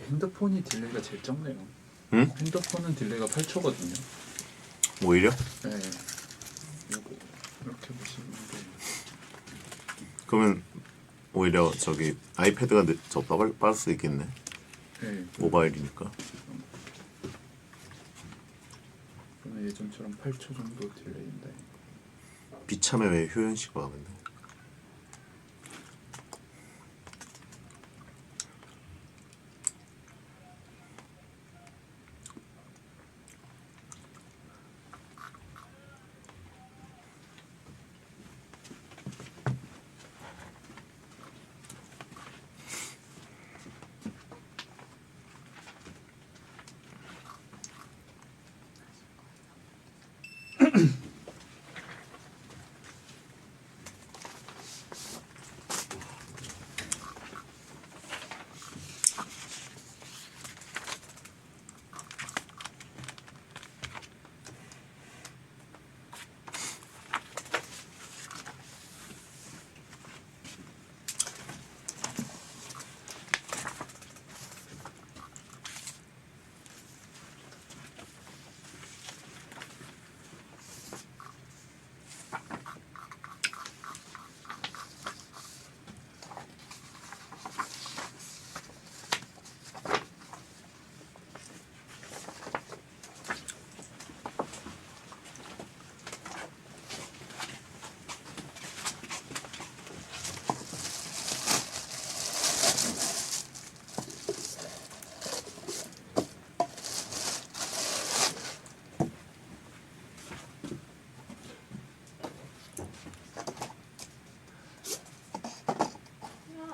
핸드폰이 딜레이가 제일 적네요. 응? 핸드폰은 딜레이가 8초거든요. 오히려? 네. 요거 이렇게 보시면 돼요. 그러면 오히려 저기 아이패드가 더 빠를 수 있겠네. 네. 모바일이니까. 그러면 예전처럼 8초 정도 딜레이인데. 비참해 왜 효연씨가 와 근데.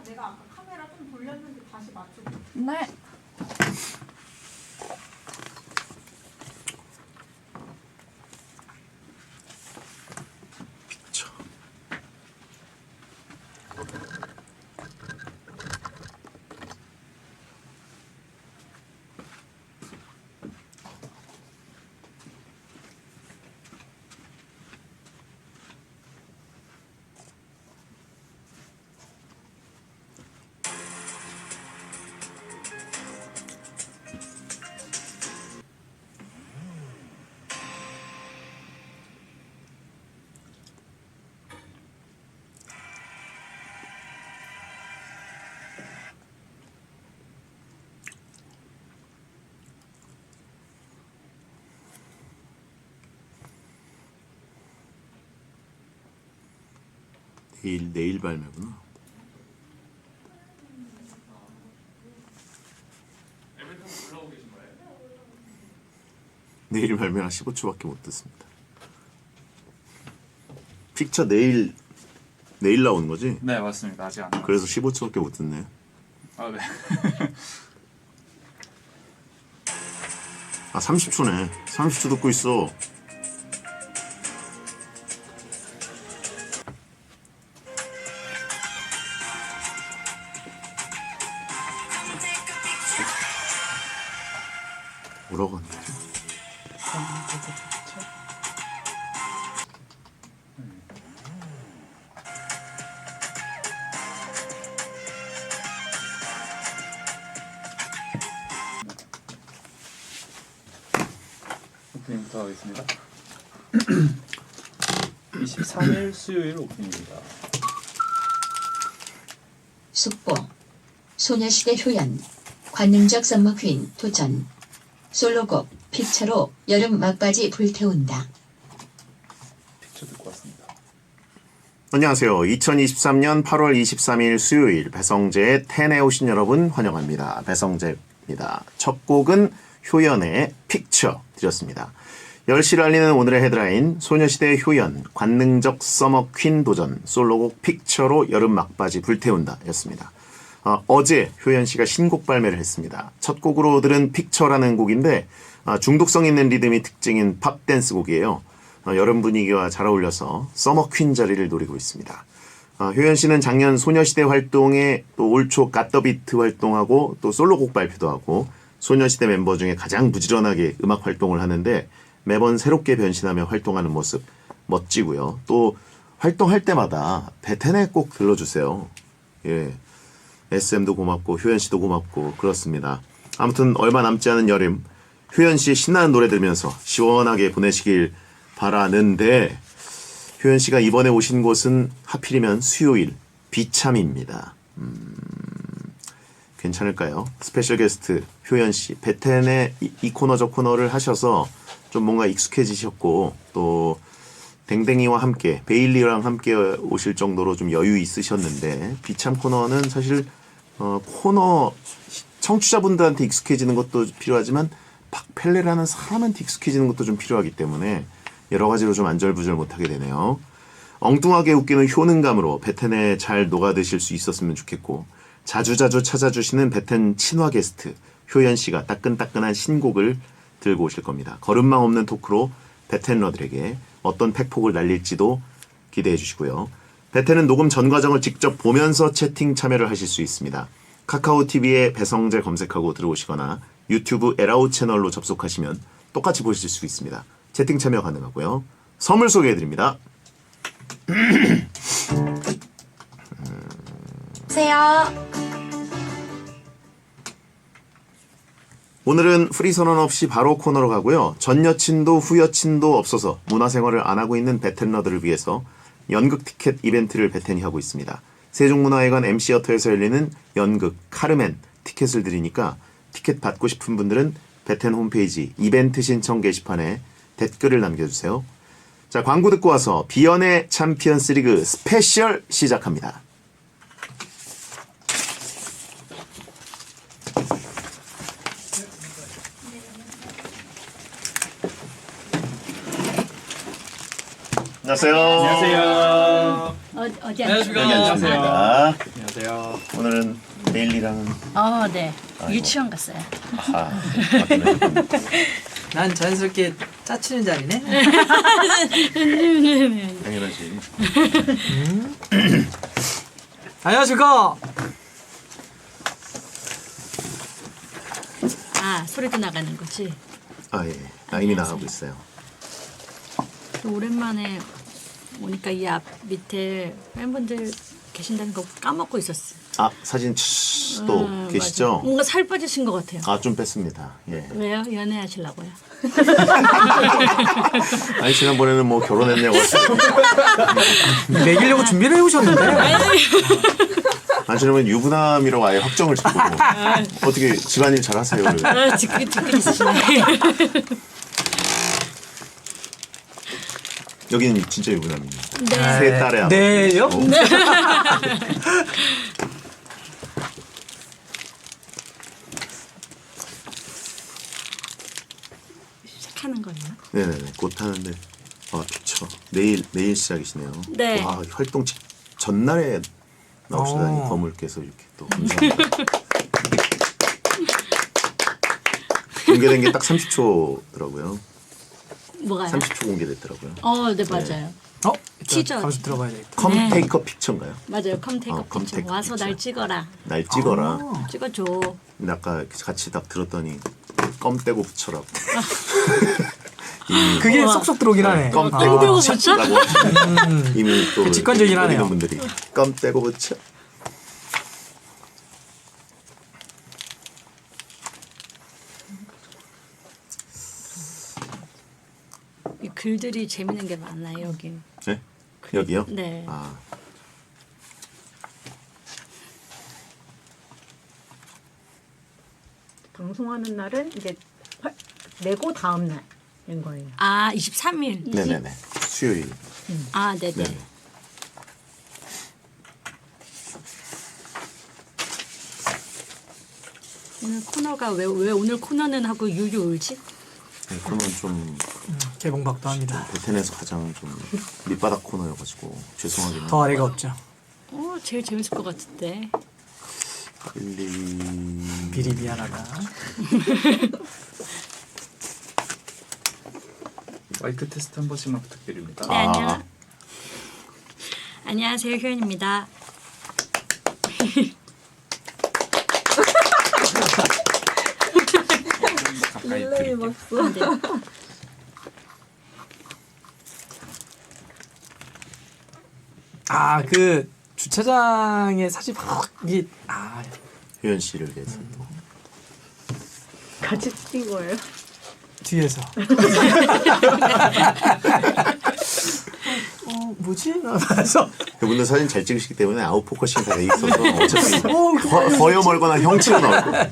내가 아까 카메라 좀 돌렸는데 다시 맞추고. 네. 비쳐. 내일 발매구나. 내일 발매라 15초밖에 못 듣습니다. 픽처 내일 나오는 거지? 네 맞습니다. 아직 안 나왔어요. 그래서 15초밖에 못 듣네. 아 네. 아 30초네. 30초 듣고 있어. 뭐라고 하는 거지? 오프닝부터 하겠습니다. 23일 수요일 오프닝입니다. 숙보 소녀시대 효연 관능적 썸머퀸 도전. 솔로곡 픽처로 여름 막바지 불태운다. 픽처 듣고 왔습니다. 안녕하세요. 2023년 8월 23일 수요일 배성재의 텐에 오신 여러분 환영합니다. 배성재입니다. 첫 곡은 효연의 픽처 드렸습니다. 10시를 알리는 오늘의 헤드라인 소녀시대의 효연, 관능적 서머퀸 도전, 솔로곡 픽처로 여름 막바지 불태운다 였습니다. 어제 효연씨가 신곡 발매를 했습니다. 첫 곡으로 들은 픽처라는 곡인데 중독성 있는 리듬이 특징인 팝 댄스 곡이에요. 여름 분위기와 잘 어울려서 서머퀸 자리를 노리고 있습니다. 효연씨는 작년 소녀시대 활동에 또 올 초 갓더비트 활동하고 또 솔로곡 발표도 하고 소녀시대 멤버 중에 가장 부지런하게 음악 활동을 하는데 매번 새롭게 변신하며 활동하는 모습 멋지고요. 또 활동할 때마다 베텐에 꼭 들러주세요. 예, SM도 고맙고 효연씨도 고맙고 그렇습니다. 아무튼 얼마 남지 않은 여름 효연씨의 신나는 노래 들으면서 시원하게 보내시길 바라는데 효연씨가 이번에 오신 곳은 하필이면 수요일 비참입니다. 괜찮을까요? 스페셜 게스트 효연씨 베텐의 이 코너 저 코너를 하셔서 좀 뭔가 익숙해지셨고 또 댕댕이와 함께 베일리랑 함께 오실 정도로 좀 여유 있으셨는데 비참 코너는 사실 코너 청취자분들한테 익숙해지는 것도 필요하지만 박펠레라는 사람한테 익숙해지는 것도 좀 필요하기 때문에 여러 가지로 좀 안절부절 못하게 되네요. 엉뚱하게 웃기는 효능감으로 베텐에 잘 녹아드실 수 있었으면 좋겠고 자주자주 찾아주시는 베텐 친화 게스트 효연씨가 따끈따끈한 신곡을 들고 오실 겁니다. 거름망 없는 토크로 베텐러들에게 어떤 팩폭을 날릴지도 기대해 주시고요. 베텐은 녹음 전 과정을 직접 보면서 채팅 참여를 하실 수 있습니다. 카카오TV에 배성재 검색하고 들어오시거나 유튜브 에라우 채널로 접속하시면 똑같이 보실 수 있습니다. 채팅 참여 가능하고요. 선물 소개해드립니다. 안녕하세요. 오늘은 프리 선언 없이 바로 코너로 가고요. 전 여친도 후 여친도 없어서 문화생활을 안 하고 있는 베텐러들을 위해서 연극 티켓 이벤트를 베텐이 하고 있습니다. 세종문화회관 MC여터에서 열리는 연극 카르멘 티켓을 드리니까 티켓 받고 싶은 분들은 베텐 홈페이지 이벤트 신청 게시판에 댓글을 남겨주세요. 자, 광고 듣고 와서 비연의 챔피언스 리그 스페셜 시작합니다. 안녕하세요. 안녕하세요. 어디 안녕하십니까. 여기 앉습니다. 안녕하세요. 오늘은 내일이랑은 네. 아이고. 유치원 갔어요. 맞네. 난 자연스럽게 짜치는 자리네. 당연하지. 안녕하십니까. 소리도 나가는 거지. 예. 이미 나가고 있어요. 오랜만에 오니까 이 앞 밑에 팬분들 계신다는 거 까먹고 있었어. 사진 또 계시죠? 맞아. 뭔가 살 빠지신 것 같아요. 좀 뺐습니다. 예. 왜요? 연애하시려고요? 아니 지난번에는 뭐 결혼했냐고 하시고 먹이려고 준비를 해오셨는데. 지난번에 유부남이라고 아예 확정을 짓고 어떻게 집안일 잘 하세요? 듣고 있으시네. 여기는 진짜 유부남입니다. 네. 세 딸의 아버지. 네요? 시작하는 거예요? 네네네. 곧 하는데 좋죠. 내일 시작이시네요. 네. 와, 활동 전날에 나오시다니 거물께서 이렇게 또 감사합니다. 공개된 게 딱 30초더라고요. 뭐가요? 30초 공개됐더라고요. 네 맞아요. 티저. 티저. 가서 들어봐야 되겠다. 컴 테이커 픽처인가요? 맞아요. 컴테이크 컴 피처. 테이크 와서 피처. 날 찍어라. 날 찍어라. 찍어줘. 근데 아까 같이 딱 들었더니 껌 떼고 붙여라고. 그게 쏙쏙 들어오긴 하네. 껌 아. 떼고 떼고 붙여라고. 이미 또 그 직관적이긴 이렇게 하네요. 보이는 분들이 껌 떼고 붙여. 이 글들이 재밌는 게 많아요 여기. 네? 여기요? 네. 방송하는 날은 이제 내고 다음 날인 거예요. 아 23일. 네네네. 수요일. 아 네네. 네. 오늘 코너가 왜 오늘 코너는 하고 유유 울지? 그러면 좀 개봉박도 합니다. 베텐에서 가장 좀 밑바닥 코너여가지고 죄송하긴 더 아래가 없죠. 제일 재밌을 것 같은데. 1, 2... 미리 미안하다. 마이크 테스트 한 번씩만 부탁드립니다. 네 안녕하세요 효연입니다. 가까이 드릴게요. 아, 네. 아 그 주차장에 사실 막 이게 효연 씨를 위해서 또. 같이 찍은 거예요? 뒤에서. 뭐지? 그래서 그분들 사진 잘 찍으시기 때문에 아웃포커싱 다 돼 있어서 어차피 허여 멀거나 형치로 나올 거예요.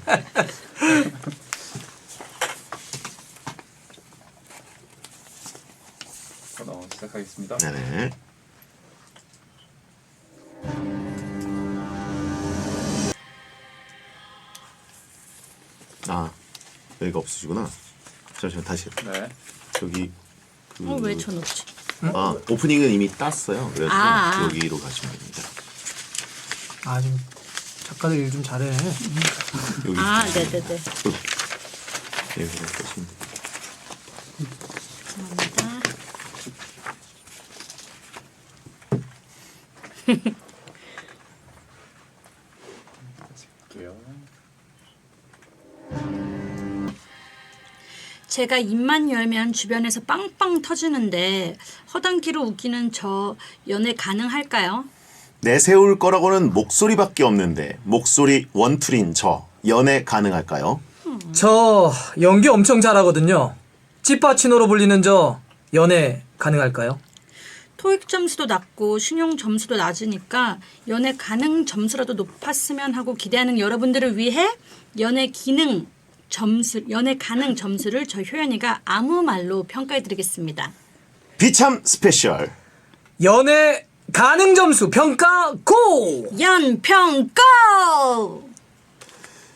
시작하겠습니다. 네네. 아 여기가 없으시구나. 잠시만 다시. 네. 여기 왜 쳐놓지? 아 오프닝은 이미 땄어요. 그래서 여기로 가시면 됩니다. 좀 작가들 일 좀 잘해. 여기 네네네. 여기로 가시면 됩니다. 감사합니다. 볼게요. 제가 입만 열면 주변에서 빵빵 터지는데 허당키로 웃기는 저 연애 가능할까요? 내세울 거라고는 목소리밖에 없는데 목소리 원툴인 저 연애 가능할까요? 저 연기 엄청 잘하거든요. 찌빠치노로 불리는 저 연애 가능할까요? 토익 점수도 낮고 신용 점수도 낮으니까 연애 가능 점수라도 높았으면 하고 기대하는 여러분들을 위해 연애 가능 점수를 저 효연이가 아무 말로 평가해드리겠습니다. 비참 스페셜. 연애 가능 점수 평가 고! 연평가!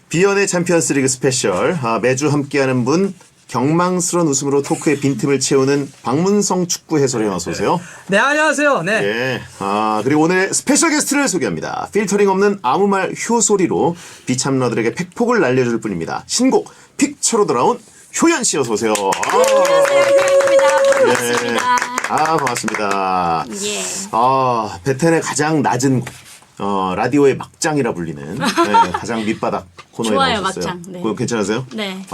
비연의 챔피언스리그 스페셜. 매주 함께하는 분 경망스러운 웃음으로 토크의 빈틈을 채우는 박문성 축구 해설위원 어서 오세요. 네 안녕하세요. 네. 예. 그리고 오늘 스페셜 게스트를 소개합니다. 필터링 없는 아무 말 효소리로 비참러들에게 팩폭을 날려줄 뿐입니다. 신곡 픽처로 돌아온 효연 씨 어서 오세요. 안녕하세요 효연입니다. 반갑습니다. 반갑습니다. 예. 베텐의 가장 낮은 곡. 라디오의 막장이라 불리는 가장 밑바닥 코너에 좋아요, 나오셨어요. 막장. 네. 그거 괜찮으세요? 네.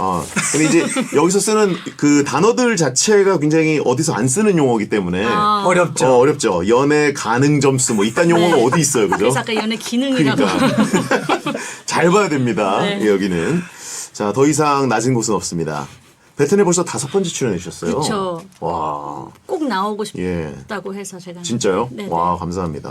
근데 이제 여기서 쓰는 그 단어들 자체가 굉장히 어디서 안 쓰는 용어이기 때문에 어렵죠. 어렵죠. 연애 가능 점수 뭐 이딴 용어가 네. 어디 있어요, 그죠? 그래서 아까 연애 기능이라고. 그러니까 잘 봐야 됩니다. 네. 여기는 자, 더 이상 낮은 곳은 없습니다. 베텐에 벌써 5번째 출연해 주셨어요. 그쵸. 와. 꼭 나오고 예. 싶다고 해서 제가. 진짜요? 네네. 와, 감사합니다.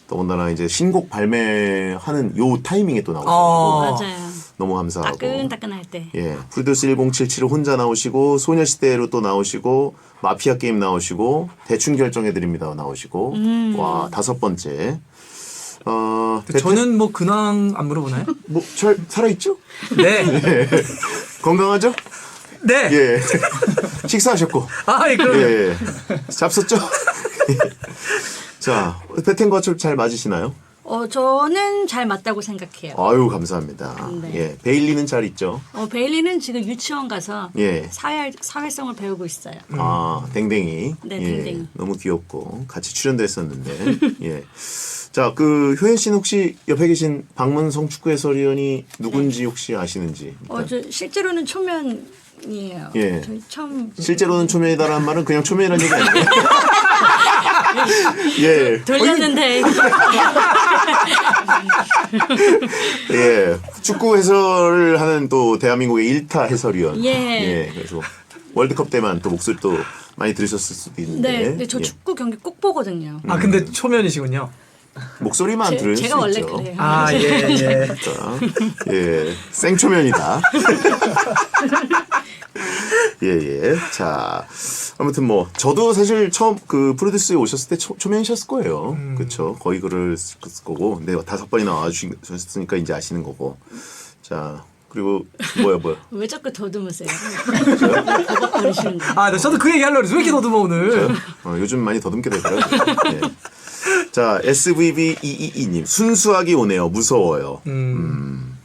더군다나 이제 신곡 발매하는 요 타이밍에 또 나오시고 맞아요. 너무 감사하고. 따끈따끈할 때. 예. 프로듀스 1077을 혼자 나오시고 소녀시대로 또 나오시고 마피아 게임 나오시고 대충 결정해 드립니다 나오시고 와, 5번째. 저는 뭐 근황 안 물어보나요? 뭐 잘 살아 있죠? 네. 건강하죠? 네. 예. 식사하셨고. 예, 그럼요. 예. 잡섰죠? 자, 베텐 거출 잘 맞으시나요? 저는 잘 맞다고 생각해요. 아유, 감사합니다. 네. 예. 베일리는 잘 있죠? 베일리는 지금 유치원 가서 예. 사회성을 배우고 있어요. 댕댕이. 네, 예. 댕댕이. 너무 귀엽고 같이 출연도 했었는데. 예. 자, 효연 씨는 혹시 옆에 계신 박문성 축구 해설위원이 누군지 혹시 아시는지? 저 실제로는 초면이에요. 예. 저희 처음 실제로는 초면이다라는 말은 그냥 초면이라는 얘기 아니에요? 예. 돌렸는데 예. 축구 해설을 하는 또 대한민국의 1타 해설위원. 예. 그래서 월드컵 때만 또 목소리 또 많이 들으셨을 수도 있는데. 네, 근데 저 예. 축구 경기 꼭 보거든요. 근데 초면이시군요. 목소리만 들을 수 제가 원래 있죠. 그래요. 아, 예, 예. 자, 예, 생초면이다. 예. 자, 아무튼 뭐 저도 사실 처음 그 프로듀스에 오셨을 때 초면이셨을 거예요. 그렇죠. 거의 글을 쓸 거고, 근데 5번이나 와주셨으니까 이제 아시는 거고. 자, 그리고 뭐야? 왜 자꾸 더듬으세요? 버벅거리시는 거. 아, 저도 그 얘기 하려고 그랬어요. 왜 이렇게 더듬어, 오늘? 요즘 많이 더듬게 되더라고요. 예. 자, SVB222님 순수하게 오네요. 무서워요.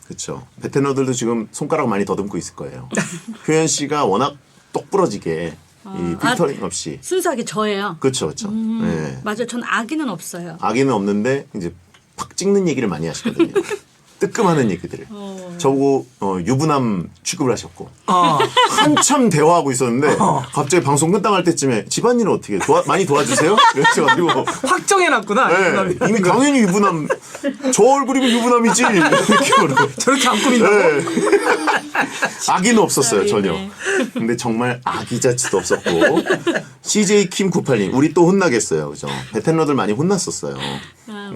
그렇죠. 베테너들도 지금 손가락 많이 더듬고 있을 거예요. 효연 씨가 워낙 똑부러지게 이 필터링 없이. 순수하게 저예요. 그렇죠. 네. 맞아요. 전 아기는 없어요. 아기는 없는데 이제 팍 찍는 얘기를 많이 하시거든요. 뜨끔하는 얘기들을. 저보고 유부남 취급을 하셨고 한참 대화하고 있었는데 갑자기 방송 끝나갈 때쯤에 집안일은 어떻게 많이 도와주세요? 그래가지고 확정해놨구나. 네, 이미 당연히 유부남 저 얼굴이면 유부남이지 이렇게 저렇게 안 꾸민다고? 네. 아기는 없었어요 전혀. 근데 정말 아기 자체도 없었고 CJ 킴 98님 우리 또 혼나겠어요, 그죠? 베테너들 많이 혼났었어요.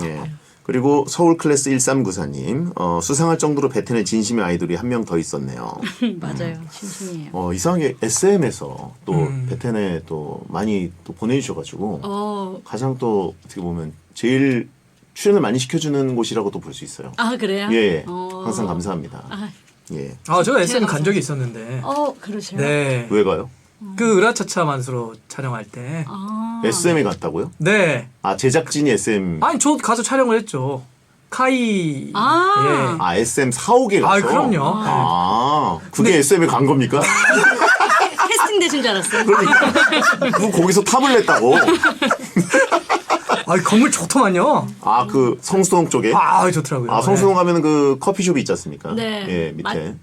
예. 그리고 서울 클래스 1394님 수상할 정도로 베텐의 진심의 아이돌이 한 명 더 있었네요. 맞아요. 진심이에요. 이상하게 SM에서 또 베텐에 또 많이 또 보내주셔가지고 가장 또 어떻게 보면 제일 출연을 많이 시켜주는 곳이라고도 볼 수 있어요. 아 그래요? 예, 항상 감사합니다. 예, 저 SM 간 적이 있었는데. 그러세요? 네. 왜 가요? 그 으라차차 만수로 촬영할 때. SM에 갔다고요? 네. 아 제작진이 SM. 아니, 저 가서 촬영을 했죠. 카이. 예. SM 사옥에 가서. 그럼요. 그게 SM에 간 겁니까? 캐스팅 되신 줄 알았어요. 누구 거기서 탑을 냈다고? 건물 좋더만요. 그 성수동 쪽에? 좋더라고요. 성수동 가면 그 커피숍이 있지 않습니까? 네. 예, 밑에.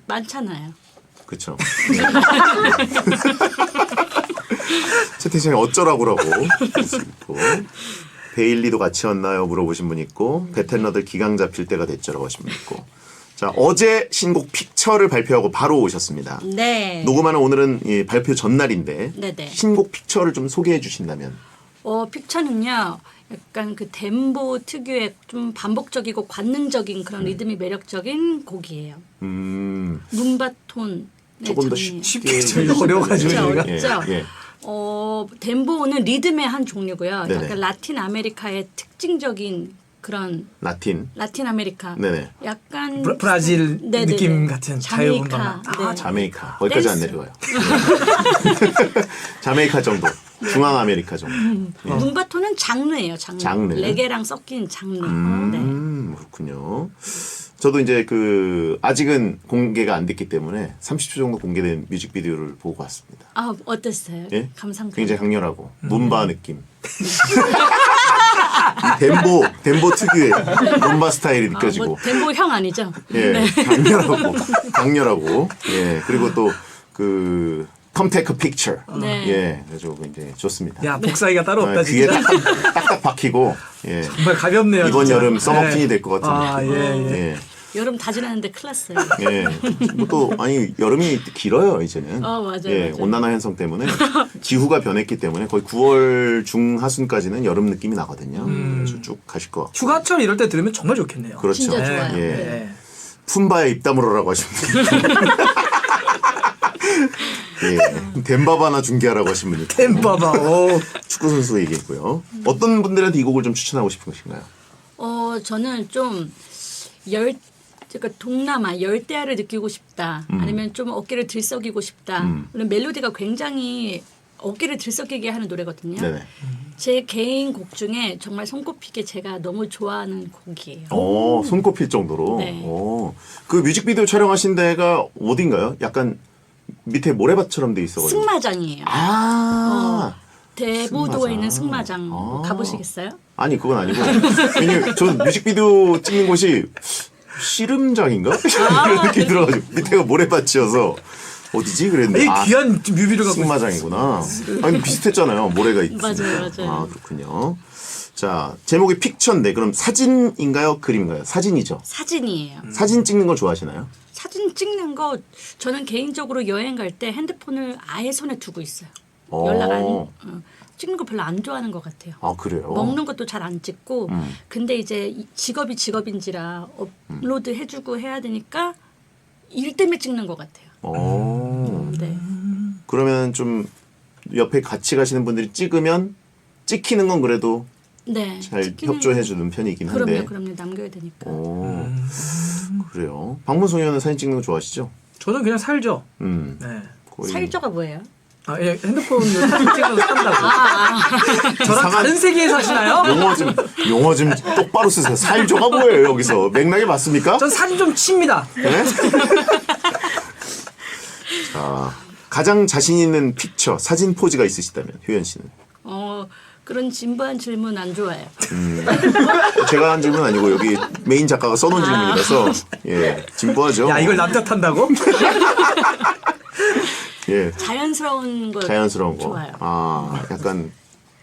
많잖아요. 그쵸. 채팅창에 어쩌라고라고 있고 베일리도 같이 왔나요? 물어보신 분 있고 베텐러들 기강 잡힐 때가 됐죠라고 하신 분 있고. 자, 어제 신곡 픽처를 발표하고 바로 오셨습니다. 네. 녹음하는 오늘은 발표 전날인데 네네. 신곡 픽처를 좀 소개해 주신다면. 픽처는요. 약간 그 덴보 특유의 좀 반복적이고 관능적인 그런 리듬이 매력적인 곡이에요. 문바톤. 조금 더 쉽게 어려워가지고 어렵죠. 저희가. 예. 덴보는 리듬의 한 종류고요. 네네. 약간 라틴 아메리카의 특징적인 그런 라틴 아메리카. 네네. 약간 브라질 네네네. 느낌 같은 자유분방. 네. 자메이카. 거기까지 안 댄스. 내려가요. 자메이카 정도. 중앙 아메리카 정도. 예. 문바톤은 장르예요. 장르. 레게랑 섞인 장르. 네. 그렇군요. 저도 이제 아직은 공개가 안 됐기 때문에 30초 정도 공개된 뮤직비디오를 보고 왔습니다. 어땠어요? 예? 감상. 굉장히 강렬하고 문바 느낌. 덴보 특유의 문바 스타일이 느껴지고. 덴보 형 아니죠? 예, 네. 강렬하고. 예, 그리고 또 Come Take a Picture. 네. 예, 그래서 이제 좋습니다. 야, 복사기가 따로 없다, 귀에 진짜. 딱딱 박히고. 예. 정말 가볍네요. 이번 진짜. 여름 서머퀸이 될 것 같은 아, 느낌. 예. 여름 다 지났는데 큰일 났어요. 예. 여름이 길어요, 이제는. 맞아요, 예, 맞아요. 온난화 현상 때문에 기후가 변했기 때문에 거의 9월 중하순까지는 여름 느낌이 나거든요. 그래서 쭉 가실 것 같고. 휴가철 이럴 때 들으면 정말 좋겠네요. 그렇죠. 진짜 좋아요. 예. 네. 품바에 입 다물어라고 하신 분. 예. 덴바바나 중계하라고 하신 분이 있고. 템바바. 축구 선수 얘기했고요. 어떤 분들한테 이 곡을 좀 추천하고 싶으신가요? 저는 좀 그러니까 동남아 열대야를 느끼고 싶다. 아니면 좀 어깨를 들썩이고 싶다. 물론 멜로디가 굉장히 어깨를 들썩이게 하는 노래거든요. 네네. 제 개인 곡 중에 정말 손꼽히게 제가 너무 좋아하는 곡이에요. 손꼽힐 정도로. 네. 그 뮤직비디오 촬영하신 데가 어딘가요? 약간 밑에 모래밭처럼 돼 있어가지고. 승마장이에요. 대부도에 있는 승마장 가보시겠어요? 아니 그건 아니고 왜냐면 저 뮤직비디오 찍는 곳이 씨름장인가? 이런 느낌이 들어가지고 밑에가 모래밭이어서 어디지? 그랬는데 이 귀한 뮤비를 갖고 승마장이구나. 아니 비슷했잖아요. 모래가 있으니까. 맞아요. 그렇군요. 자, 제목이 픽처인데 그럼 사진인가요? 그림인가요? 사진이죠. 사진이에요. 사진 찍는 걸 좋아하시나요? 사진 찍는 거 저는 개인적으로 여행 갈 때 핸드폰을 아예 손에 두고 있어요. 연락 안 찍는 거 별로 안 좋아하는 것 같아요. 아 그래요? 먹는 것도 잘 안 찍고 근데 이제 직업이 직업인지라 업로드 해주고 해야 되니까 일 때문에 찍는 것 같아요. 네. 그러면 좀 옆에 같이 가시는 분들이 찍으면 찍히는 건 그래도 네. 잘 찍히는 협조해 주는 편이긴 한데. 그럼요. 남겨야 되니까. 그래요. 박문성 의원은 사진 찍는 거 좋아하시죠? 저는 그냥 살죠. 네. 거의 살쪄가 뭐예요? 예, 핸드폰 사진 찍어서 산다고. 저랑 이상한- 다른 세계에 사시나요? 용어 좀 똑바로 쓰세요. 살조가 뭐예요 여기서? 맥락이 맞습니까? 전 사진 좀 칩니다. 네? 자, 가장 자신 있는 픽처, 사진 포즈가 있으시다면 효연 씨는? 그런 진부한 질문 안 좋아해요. 제가 한 질문 아니고 여기 메인 작가가 써놓은 질문이라서 예 진부하죠. 야 이걸 남자 탄다고? 예 자연스러운 거 자연스러운 거. 좋아요. 아 약간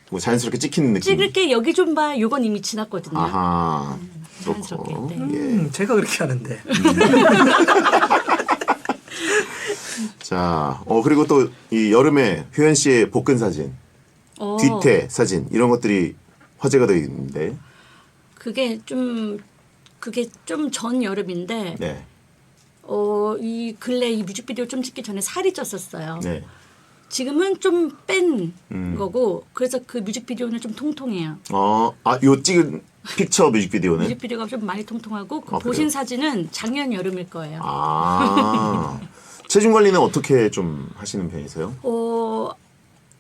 뭐 자연스럽게 찍히는 느낌. 찍을 게 여기 좀 봐. 요건 이미 지났거든요. 아하 자연스럽게. 그렇고 네. 예. 제가 그렇게 하는데. 자 그리고 또 이 여름에 효연 씨의 복근 사진, 뒤태 사진 이런 것들이 화제가 되어 있는데. 그게 좀 전 여름인데 네. 이 근래 이 뮤직비디오 좀 찍기 전에 살이 쪘었어요. 네. 지금은 좀 뺀 거고 그래서 그 뮤직비디오는 좀 통통해요. 요 찍은 픽처 뮤직비디오는. 뮤직비디오가 좀 많이 통통하고 그 아, 보신 그래요? 사진은 작년 여름일 거예요. 체중 관리는 어떻게 좀 하시는 편이세요?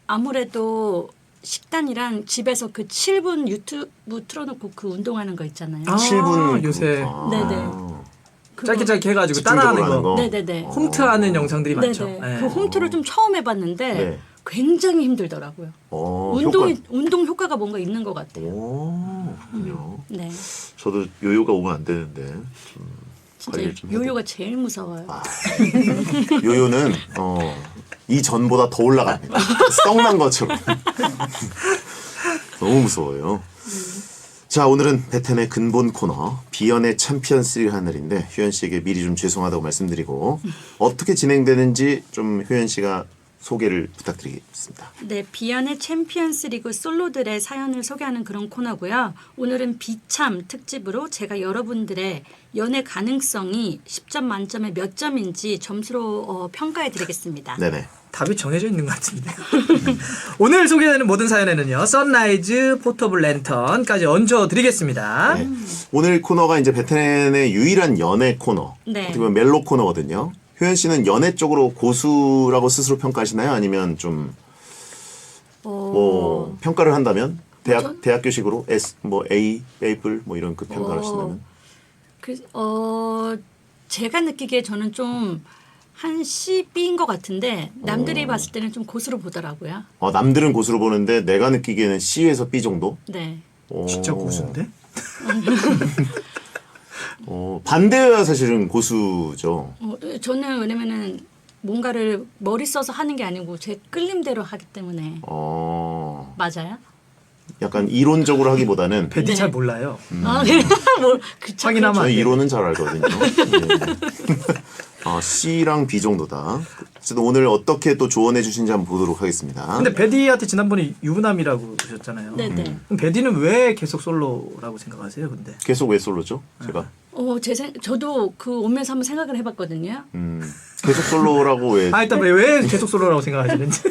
아무래도 식단이랑 집에서 그 7분 유튜브 틀어놓고 그 운동하는 거 있잖아요. 7분 요새 네네. 짧게 짧게 해가지고 집중적으로 따라하는 하는 거. 거. 네네네. 홈트하는 영상들이 많죠. 네네. 예. 그 홈트를 좀 처음 해봤는데 네. 굉장히 힘들더라고요. 운동 효과가 뭔가 있는 것 같아요. 그래요. 네. 저도 요요가 오면 안 되는데 좀 진짜 관리를 좀 해야 요요가 제일 무서워요. 요요는 이전보다 더 올라갑니다. 썩난 것처럼. 너무 무서워요. 자 오늘은 베텐의 근본 코너 비연의 챔피언스 하늘인데 효연 씨에게 미리 좀 죄송하다고 말씀드리고 어떻게 진행되는지 좀 효연 씨가 소개를 부탁드리겠습니다. 네, 비연의 챔피언스 리그 솔로들의 사연을 소개하는 그런 코너고요. 오늘은 비참 특집으로 제가 여러분들의 연애 가능성이 10점 만점에 몇 점인지 점수로 평가해 드리겠습니다. 네네. 답이 정해져 있는 것 같은데. 오늘 소개되는 모든 사연에는요. 선라이즈 포터블 랜턴까지 얹어드리겠습니다. 네. 오늘 코너가 이제 베텐의 유일한 연애 코너. 네. 어떻게 보면 멜로 코너거든요. 효연 씨는 연애 쪽으로 고수라고 스스로 평가하시나요? 아니면 좀 뭐 평가를 한다면 대학교식으로 A, A뿔 뭐 이런 그 평가를 하신다면? 제가 느끼기에 저는 좀 한 C, B인 것 같은데 남들이 봤을 때는 좀 고수로 보더라고요. 남들은 고수로 보는데 내가 느끼기에는 C에서 B 정도? 네. 진짜 고수인데? 반대가 사실은 고수죠. 저는 왜냐면은 뭔가를 머리 써서 하는 게 아니고 제 끌림대로 하기 때문에. 맞아요? 약간 이론적으로 하기보다는 베디 잘 몰라요. 확인하면 저는 이론은 잘 알거든요. 네. C랑 B 정도다. 어쨌든 오늘 어떻게 또 조언해 주신지 한번 보도록 하겠습니다. 근데 베디한테 지난번에 유부남이라고 하셨잖아요. 네네. 그럼 베디는 왜 계속 솔로라고 생각하세요? 근데 계속 왜 솔로죠? 제가? 저도 그 오면서 한번 생각을 해봤거든요. 계속 솔로라고 왜? 일단 왜 계속 솔로라고 생각하시는지.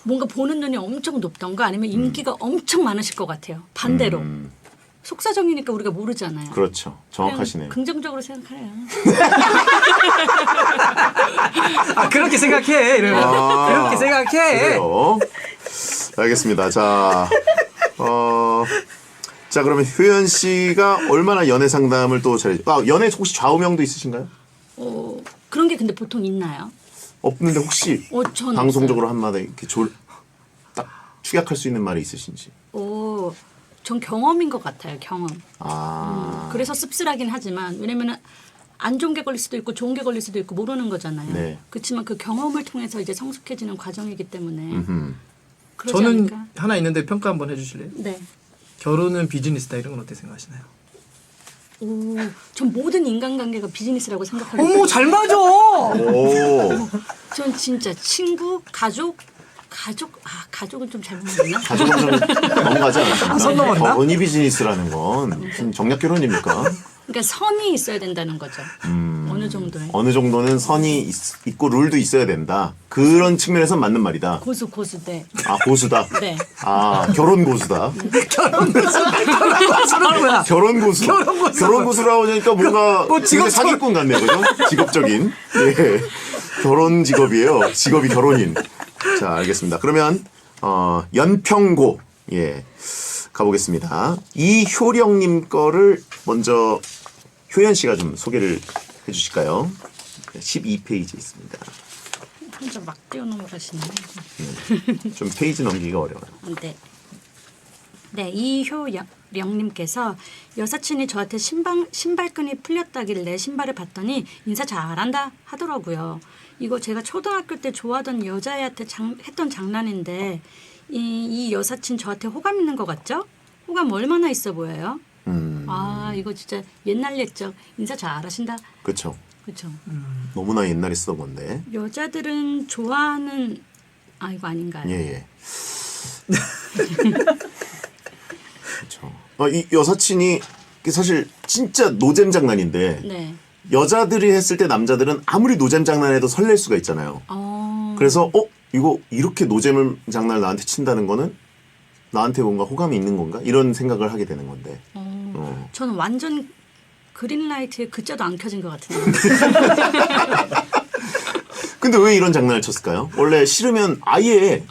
뭔가 보는 눈이 엄청 높던가 아니면 인기가 엄청 많으실 것 같아요. 반대로. 속사정이니까 우리가 모르잖아요. 그렇죠. 정확하시네요. 긍정적으로 생각해요. 그렇게 생각해. 이러면. 그렇게 생각해. 그래요. 알겠습니다. 자, 자 그러면 효연 씨가 얼마나 연애 상담을 또 잘해? 연애 혹시 좌우명도 있으신가요? 그런 게 근데 보통 있나요? 없는데 혹시 저는 방송적으로 한마디 이렇게 딱 축약할 수 있는 말이 있으신지? 전 경험인 것 같아요. 경험. 그래서 씁쓸하긴 하지만 왜냐면은 안 좋은 게 걸릴 수도 있고 좋은 게 걸릴 수도 있고 모르는 거잖아요. 네. 그렇지만 그 경험을 통해서 이제 성숙해지는 과정이기 때문에 그러지 저는 않을까? 하나 있는데 평가 한번 해주실래요? 네. 결혼은 비즈니스다 이런 건 어떻게 생각하시나요? 전 모든 인간관계가 비즈니스라고 생각하기 어머 잘 맞아. 오. 전 진짜 친구, 가족 가족은 좀 잘못 먹나? 가족은 좀 넘어가지 않았습니까? 선 넘었나? 언니 비즈니스라는 건 무슨 정략 결혼입니까? 그러니까 선이 있어야 된다는 거죠. 어느 정도의 어느 정도는 선이 있고 룰도 있어야 된다. 그런 측면에서 맞는 말이다. 고수대. 아 고수다. 네. 아 결혼 고수다. 결혼 고수는 뭐야? 결혼 고수. 결혼 고수. 결혼 고수라고 하니까 뭔가 뭐 되게 사기꾼 같네요, 그죠? 직업적인. 예. 결혼 직업이에요. 직업이 결혼인. 자, 알겠습니다. 그러면 연평고 예 가보겠습니다. 이효령님 거를 먼저 효연 씨가 좀 소개를 해주실까요? 12페이지 있습니다. 혼자 막 뛰어넘어가시네. 좀 페이지 넘기기가 어려워요. 네, 이효령님께서 여사친이 저한테 신발끈이 풀렸다길래 신발을 봤더니 인사 잘한다 하더라고요. 이거 제가 초등학교 때 좋아하던 여자애한테 했던 장난인데 이 여사친 저한테 호감 있는 것 같죠? 호감 얼마나 있어 보여요? 아 이거 진짜 옛날 옛적 인사 잘하신다. 그렇죠. 그렇죠. 너무나 옛날에 쓰던 건데. 여자들은 좋아하는 이거 아닌가요? 예. 그렇죠. 이 여사친이 사실 진짜 노잼 장난인데 네. 여자들이 했을 때 남자들은 아무리 노잼 장난해도 설렐 수가 있잖아요. 그래서 이거 이렇게 노잼을 장난을 나한테 친다는 거는 나한테 뭔가 호감이 있는 건가? 이런 생각을 하게 되는 건데. 저는 완전 그린라이트에 글자도 안 켜진 것 같은데. 근데 왜 이런 장난을 쳤을까요? 원래 싫으면 아예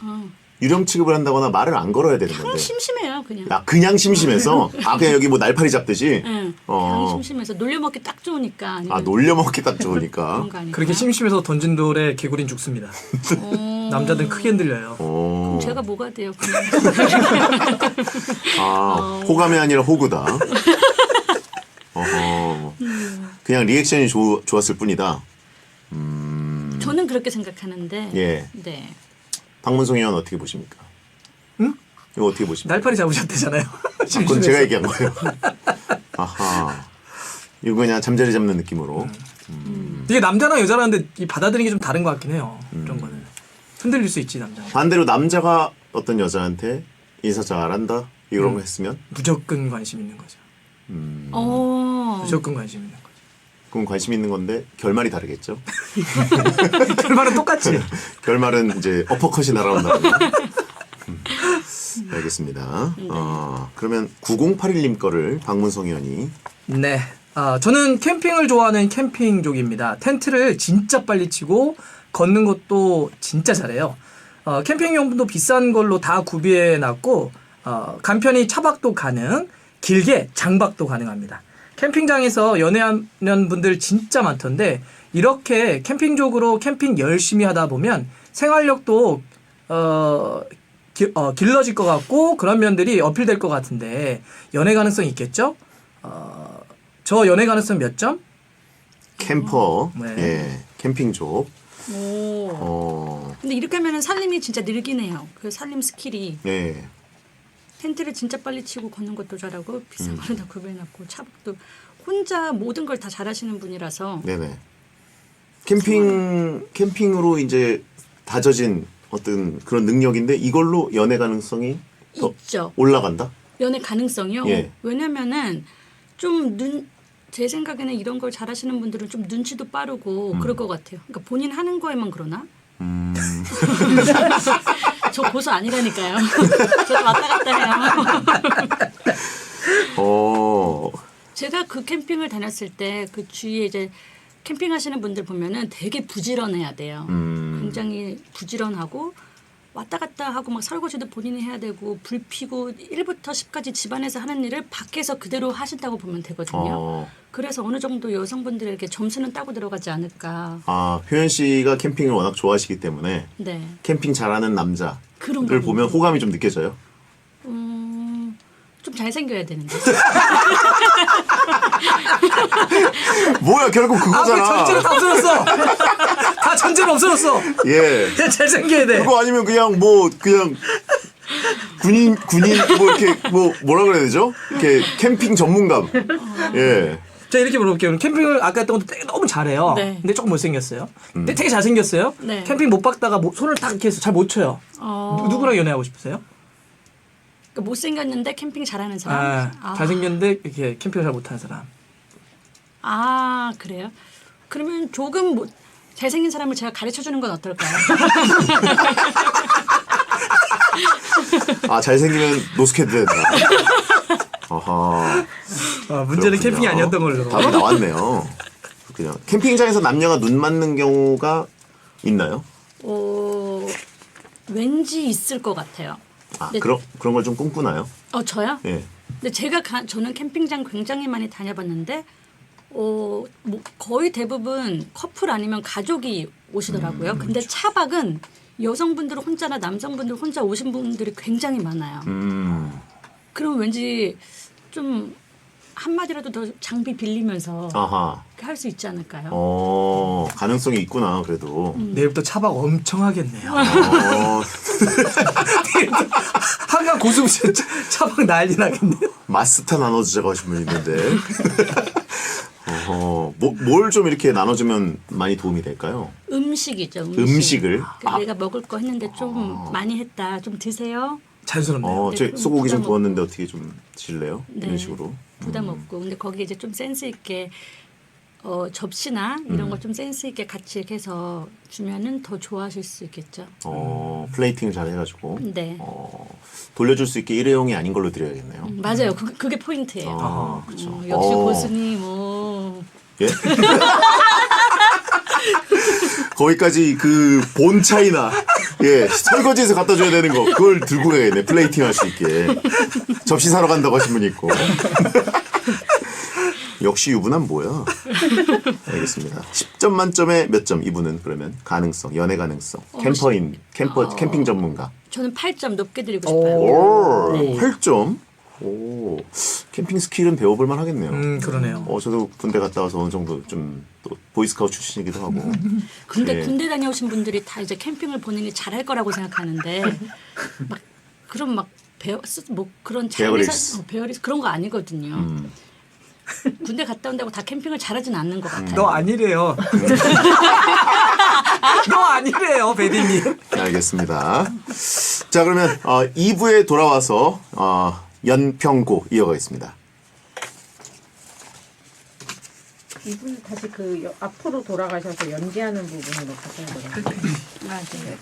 유령 취급을 한다거나 말을 안 걸어야 되는 건데. 심심해요 그냥. 그냥 심심해서? 그냥 여기 뭐 날파리 잡듯이? 응. 그냥 심심해서 놀려먹기 딱 좋으니까. 아니면 놀려먹기 딱 좋으니까. 그런 거 아닐까요? 그렇게 심심해서 던진 돌에 개구리는 죽습니다. 남자들은 크게 흔들려요. 그럼 제가 뭐가 돼요? 그냥. 호감이 아니라 호구다. 그냥 리액션이 좋았을 뿐이다. 저는 그렇게 생각하는데. 예. 네. 박문성 의원 어떻게 보십니까? 응? 이거 어떻게 보십니까? 날파리 잡으셨대잖아요. 그건 제가 얘기한 거예요. 아하. 이거 그냥 잠자리 잡는 느낌으로. 이게 남자랑 여자라는데 이 받아들이는 게 좀 다른 것 같긴 해요. 그런 거는. 흔들릴 수 있지 남자. 반대로 남자가 어떤 여자한테 인사 잘한다 이런 거 했으면 무조건 관심 있는 거죠. 무조건 관심 있는 거죠. 그럼 관심 있는 건데 결말이 다르겠죠? 결말은 똑같지. 결말은 이제 어퍼컷이 날아온다. 알겠습니다. 그러면 9081님 거를 박문성 의원이. 네. 저는 캠핑을 좋아하는 캠핑족입니다. 텐트를 진짜 빨리 치고 걷는 것도 진짜 잘해요. 캠핑용품도 비싼 걸로 다 구비해 놨고 간편히 차박도 가능, 길게 장박도 가능합니다. 캠핑장에서 연애하는 분들 진짜 많던데 이렇게 캠핑족으로 캠핑 열심히 하다 보면 생활력도 길러질 것 같고 그런 면들이 어필될 것 같은데 연애 가능성 있겠죠? 저 연애 가능성 몇 점? 캠퍼, 네. 예, 캠핑족. 근데 이렇게 하면은 살림이 진짜 늘기네요. 그 살림 스킬이. 예. 텐트를 진짜 빨리 치고 걷는 것도 잘하고 비싼 거를 다 구비해놨고 차박도 혼자 모든 걸 다 잘하시는 분이라서. 네네. 캠핑으로 이제 다져진 어떤 그런 능력인데 이걸로 연애 가능성이 더 있죠. 올라간다? 연애 가능성이요? 예. 왜냐면은 제 생각에는 이런 걸 잘하시는 분들은 좀 눈치도 빠르고 그럴 것 같아요. 그러니까 본인 하는 거에만 그러나? 저 고수 아니라니까요. 저도 왔다 갔다 해요. 제가 그 캠핑을 다녔을 때 그 주위에 이제 캠핑하시는 분들 보면은 되게 부지런해야 돼요. 굉장히 부지런하고 왔다 갔다 하고 막 설거지도 본인이 해야 되고 불 피고 1부터 10까지 집안에서 하는 일을 밖에서 그대로 하신다고 보면 되거든요. 그래서 어느 정도 여성분들에게 점수는 따고 들어가지 않을까. 효연 씨가 캠핑을 워낙 좋아하시기 때문에 네. 캠핑 잘하는 남자를 그런 거 보면 호감이 좀 느껴져요? 좀 잘생겨야 되는데. 뭐야 결국 그거잖아. 전제는 다 없어졌어. 다 전제는 없어졌어. 예. 그냥 잘생겨야 돼. 그거 아니면 그냥 군인 뭐 이렇게 뭐라 그래야 되죠? 이렇게 캠핑 전문가. 예. 자 이렇게 물어볼게요. 캠핑을 아까 했던 것도 되게 너무 잘해요. 네. 근데 조금 못생겼어요. 근데 되게 잘생겼어요. 네. 캠핑 못 박다가 손을 딱 이렇게 해서 잘 못 쳐요. 누구랑 연애하고 싶으세요? 그러니까 못생겼는데 캠핑 잘하는 사람. 잘생겼는데 이렇게 캠핑을 잘 못하는 사람. 아 그래요? 그러면 조금 잘생긴 사람을 제가 가르쳐 주는 건 어떨까요? 아 잘생기면 노숙해도 된다. 어허. 문제는 그렇군요. 캠핑이 아니었던 걸로. 답이 나왔네요. 그냥 캠핑장에서 남녀가 눈 맞는 경우가 있나요? 왠지 있을 것 같아요. 아 네. 그런 걸 좀 꿈꾸나요? 저요? 예. 근데 저는 캠핑장 굉장히 많이 다녀봤는데 거의 대부분 커플 아니면 가족이 오시더라고요. 근데 그렇죠. 차박은 여성분들 혼자나 남성분들 혼자 오신 분들이 굉장히 많아요. 그럼 왠지 좀 한마디라도 더 장비 빌리면서 아하. 할 수 있지 않을까요? 가능성이 있구나 그래도. 내일부터 차박 엄청 하겠네요. 어, 한강 고수부터 차박 난리 나겠네요. 마스터 나눠주자고 하신 분 있는데. 뭘 좀 이렇게 나눠주면 많이 도움이 될까요? 음식이죠. 음식을? 그러니까 내가 먹을 거 했는데 좀 많이 했다. 좀 드세요. 자연스럽네요. 제 그럼 소고기 좀 부담 구웠는데 어떻게 좀 드실래요? 네. 이런 식으로. 부담 없고. 근데 거기에 이제 좀 센스 있게 접시나 이런 걸 좀 센스 있게 같이 이렇게 해서 주면은 더 좋아하실 수 있겠죠. 플레이팅을 잘 해가지고. 네. 돌려줄 수 있게 일회용이 아닌 걸로 드려야겠네요. 맞아요. 그게 포인트예요. 그렇죠. 역시 고수니 뭐. 예? 거기까지 그 본 차이나 설거지해서 갖다 줘야 되는 거 그걸 들고 가야겠네. 플레이팅 할 수 있게. 접시 사러 간다고 하신 분 있고. 역시 유부남 뭐야? 알겠습니다. 10점 만점에 몇 점? 이분은 그러면 가능성, 연애 가능성, 캠핑 전문가. 저는 8점 높게 드리고 싶어요. 오, 네. 8점. 오, 캠핑 스킬은 배워볼 만하겠네요. 그러네요. 저도 군대 갔다 와서 어느 정도 좀 또 보이스카우트 출신이기도 하고. 근데 예. 군대 다녀오신 분들이 다 이제 캠핑을 본인이 잘할 거라고 생각하는데 막 그런 막 그런 베어릴스. 베어리스 그런 거 아니거든요. 군대 갔다 온다고 다 캠핑을 잘하진 않는 것 같아요. 너 아니래요. 너 아니래요, 베디님. 알겠습니다. 자, 그러면 2부에 돌아와서 연평고 이어가겠습니다. 이분은 다시 앞으로 돌아가셔서 연기하는 부분으로 가신 거예요. 맞아요.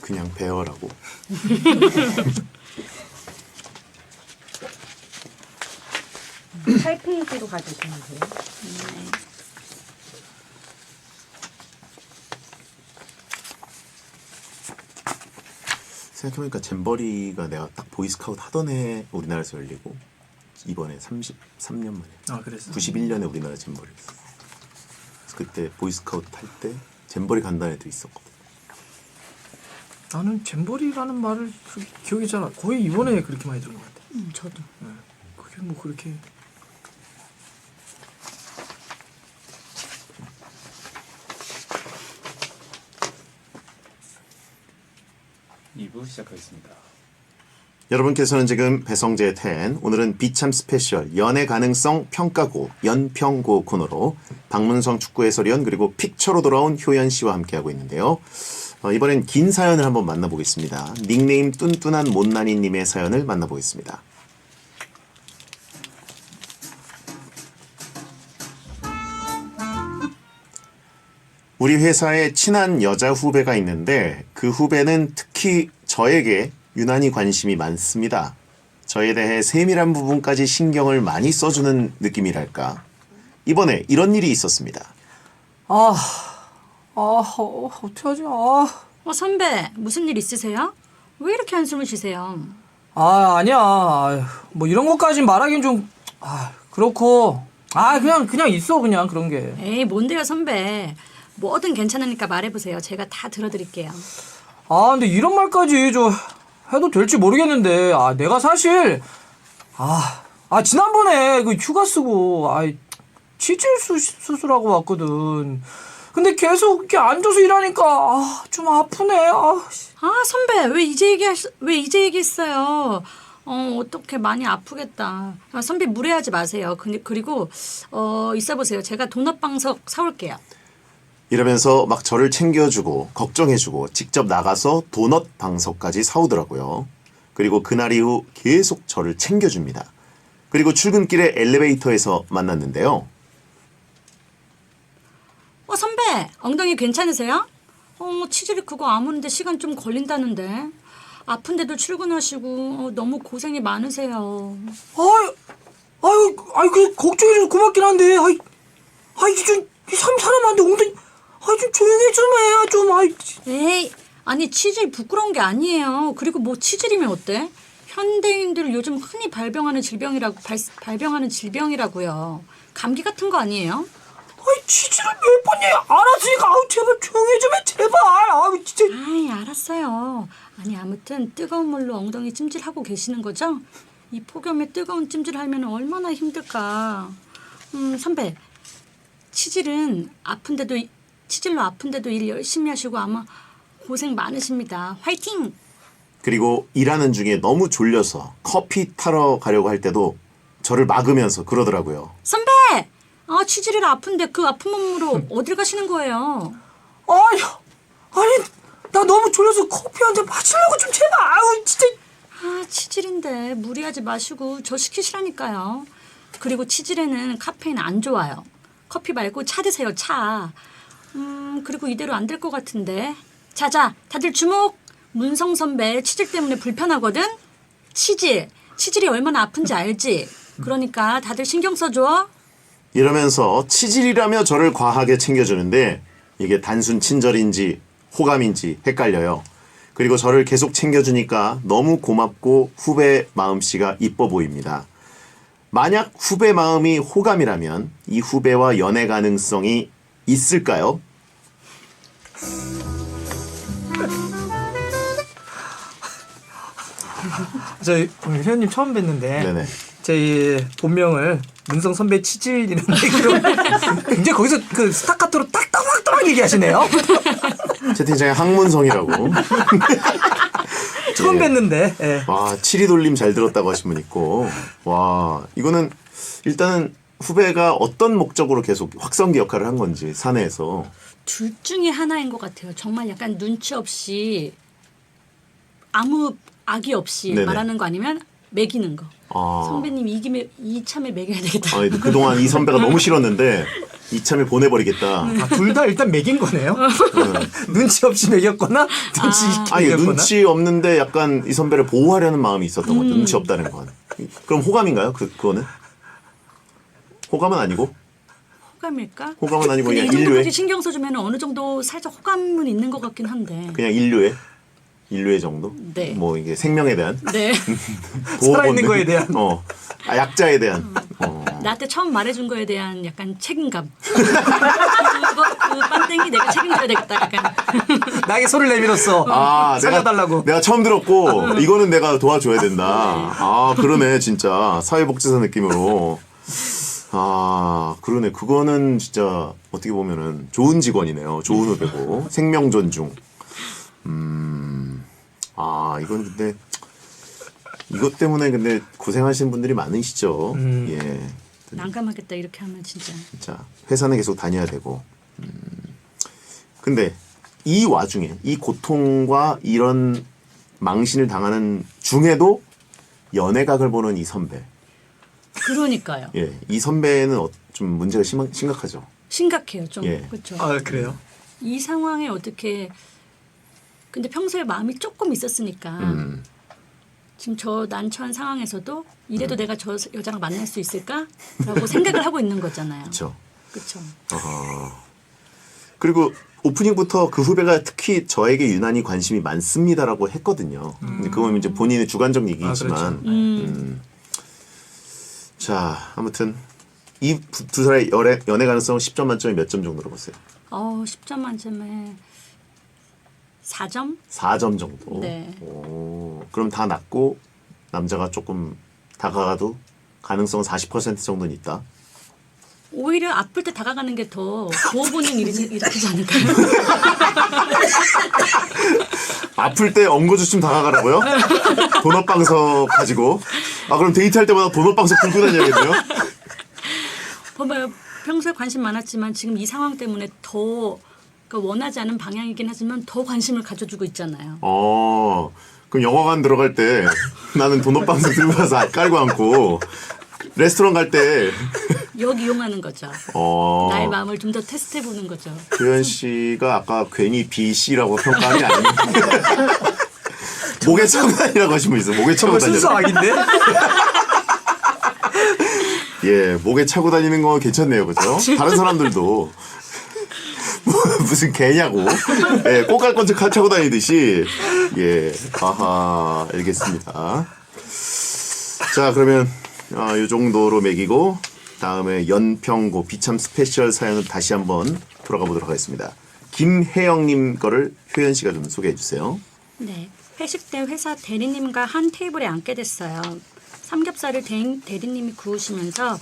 그냥 배워라고. 8페이지로 가주시면 돼요. 생각해보니까 잼버리가 내가 딱 보이스카우트 하던 해 우리나라에서 열리고 이번에 33년 만에 그랬어. 91년에 우리나라 잼버리였어. 그래서 그때 보이스카우트 탈 때 잼버리 간다는 애도 있었거든. 나는 잼버리라는 말을 기억이 잘 거의 이번에 그렇게 많이 들은 것 같아. 저도. 그게 뭐 그렇게. (2부) 시작하겠습니다. 여러분께서는 지금 배성재의 10, 오늘은 비참 스페셜 연애 가능성 평가고 연평고 코너로 박문성 축구 해설위원 그리고 픽처로 돌아온 효연 씨와 함께하고 있는데요. 이번엔 긴 사연을 한번 만나보겠습니다. 닉네임 뚠뚠한 못난이님의 사연을 만나보겠습니다. 우리 회사에 친한 여자 후배가 있는데 그 후배는 특히 저에게 유난히 관심이 많습니다. 저에 대해 세밀한 부분까지 신경을 많이 써주는 느낌이랄까. 이번에 이런 일이 있었습니다. 어떡하지? 선배 무슨 일 있으세요? 왜 이렇게 한숨을 쉬세요? 아니야. 뭐 이런 것까진 말하긴 좀 그렇고. 그냥 있어 그냥 그런 게. 에이 뭔데요 선배. 뭐든 괜찮으니까 말해보세요. 제가 다 들어드릴게요. 근데 이런 말까지 해도 될지 모르겠는데 내가 사실 지난번에 그 휴가 쓰고 치질 수술하고 왔거든. 근데 계속 이렇게 앉아서 일하니까 좀 아프네. 아 선배 왜 이제 얘기했어요? 어떻게 많이 아프겠다. 아, 선배 무례하지 마세요. 그리고 있어 보세요. 제가 도넛방석 사올게요. 이러면서 막 저를 챙겨주고 걱정해주고 직접 나가서 도넛 방석까지 사오더라고요. 그리고 그날 이후 계속 저를 챙겨줍니다. 그리고 출근길에 엘리베이터에서 만났는데요. 선배 엉덩이 괜찮으세요? 치질이 그거 아무는데 시간 좀 걸린다는데. 아픈데도 출근하시고 너무 고생이 많으세요. 아유, 그 걱정해줘서 고맙긴 한데, 사람한테 엉덩이, 좀 조용히 좀 해, 좀, 에이, 아니 치질 부끄러운 게 아니에요. 그리고 뭐 치질이면 어때? 현대인들 요즘 흔히 발병하는 질병이라고요. 감기 같은 거 아니에요? 치질을 몇 번이야. 알았으니까, 제발 조용히 좀 해, 제발. 진짜. 아이, 알았어요. 아니 아무튼 뜨거운 물로 엉덩이 찜질하고 계시는 거죠? 이 폭염에 뜨거운 찜질하면 얼마나 힘들까. 선배, 치질로 아픈데도 일 열심히 하시고 아마 고생 많으십니다. 화이팅! 그리고 일하는 중에 너무 졸려서 커피 타러 가려고 할 때도 저를 막으면서 그러더라고요. 선배! 치질이라 아픈데 그 아픈 몸으로 어딜 가시는 거예요? 아니, 나 너무 졸려서 커피 한 잔 마시려고 좀 제발. 진짜. 치질인데 무리하지 마시고 저 시키시라니까요. 그리고 치질에는 카페인 안 좋아요. 커피 말고 차 드세요, 차. 그리고 이대로 안 될 것 같은데. 자자, 다들 주목. 문성 선배 치질 때문에 불편하거든? 치질이 얼마나 아픈지 알지? 그러니까 다들 신경 써줘. 이러면서 치질이라며 저를 과하게 챙겨주는데 이게 단순 친절인지 호감인지 헷갈려요. 그리고 저를 계속 챙겨주니까 너무 고맙고 후배 마음씨가 이뻐 보입니다. 만약 후배 마음이 호감이라면 이 후배와 연애 가능성이 있을까요? 저희 오늘 회원님 처음 뵀는데 네네. 제 본명을 문성 선배 치질이라는 굉장히 거기서 그 스타카토로 딱딱딱딱 얘기하시네요. 채팅창에 항문성이라고. 처음 예. 뵀는데. 예. 와, 치리 돌림 잘 들었다고 하신 분 있고. 와, 이거는 일단은 후배가 어떤 목적으로 계속 확성기 역할을 한 건지 사내에서. 둘 중에 하나인 것 같아요. 정말 약간 눈치 없이 아무 악의 없이 네네. 말하는 거 아니면 매기는 거. 선배님 이참에 매겨야 되겠다. 그동안 이 선배가 너무 싫었는데 이참에 보내버리겠다. 둘 다 일단 매긴 거네요. 눈치 없이 매겼거나 눈치 있게 아니 매겼거나. 눈치 없는데 약간 이 선배를 보호하려는 마음이 있었던 것 같아요. 눈치 없다는 건. 그럼 호감인가요? 그거는? 호감은 아니고? 호감일까? 호감은 아니고 근데 그냥 이 정도까지 인류의? 신경 써주면 어느 정도 살짝 호감은 있는 것 같긴 한데. 그냥 인류의 정도? 네. 뭐 이게 생명에 대한? 네. 살아있는 거에 대한. 약자에 대한. 나한테 처음 말해준 거에 대한 약간 책임감. 그 빤땡이 내가 책임져야 되겠다. 약간. 나에게 손을 내밀었어. 살려달라고. 내가 처음 들었고 이거는 내가 도와줘야 된다. 그러네 진짜 사회복지사 느낌으로. 그러네. 그거는 진짜 어떻게 보면은 좋은 직원이네요. 좋은 후배고 생명 존중. 이건 근데 이것 때문에 근데 고생하시는 분들이 많으시죠. 예. 난감하겠다 이렇게 하면 진짜. 진짜 회사는 계속 다녀야 되고. 근데 이 와중에 이 고통과 이런 망신을 당하는 중에도 연애각을 보는 이 선배. 그러니까요. 예, 이 선배는 좀 문제가 심각하죠. 심각해요 좀. 예. 그렇죠. 그래요? 이 상황에 어떻게 근데 평소에 마음이 조금 있었으니까 지금 저 난처한 상황에서도 이래도 내가 저 여자랑 만날 수 있을까라고 생각을 하고 있는 거잖아요. 그렇죠. 그렇죠. 그리고 오프닝부터 그 후배가 특히 저에게 유난히 관심이 많습니다라고 했거든요. 근데 그건 이제 본인의 주관적 얘기지만. 그렇죠. 자, 아무튼 이 두 사람의 연애 가능성 10점 만점에 몇 점 정도로 보세요? 10점 만점에 4점? 4점 정도. 네. 오, 그럼 다 낮고 남자가 조금 다가가도 가능성은 40% 정도는 있다. 오히려 아플 때 다가가는 게 더 보호본능 일으키지 않을까요? 아플 때 엉거주춤 다가가라고요? 도넛방석 가지고. 아 그럼 데이트할 때마다 도넛방석 들고 다녀야겠네요. 봐봐요. 평소에 관심 많았지만 지금 이 상황 때문에 더 그러니까 원하지 않은 방향이긴 하지만 더 관심을 가져주고 있잖아요. 그럼 영화관 들어갈 때 나는 도넛방석 들고 가서 깔고 앉고 레스토랑 갈 때 여기 이용하는 거죠. 나의 마음을 좀 더 테스트해 보는 거죠. 규현 씨가 아까 괜히 B, C라고 평가한 게 아니에요. 목에 차고 다니라고 하신 분 있어요. 목에 차고 정말 순수 다니라고. 악인데? 예, 목에 차고 다니는 거 괜찮네요, 그죠? 다른 사람들도 무슨 개냐고, 예, 꼬깔건척 차고 다니듯이, 예, 아하, 알겠습니다. 자, 그러면 이 정도로 매기고 다음에 연평고 비참 스페셜 사연을 다시 한번 돌아가 보도록 하겠습니다. 김혜영님 거를 효연 씨가 좀 소개해 주세요. 네. 회식 때 회사 대리님과 한 테이블에 앉게 됐어요. 삼겹살을 대리님이 구우시면서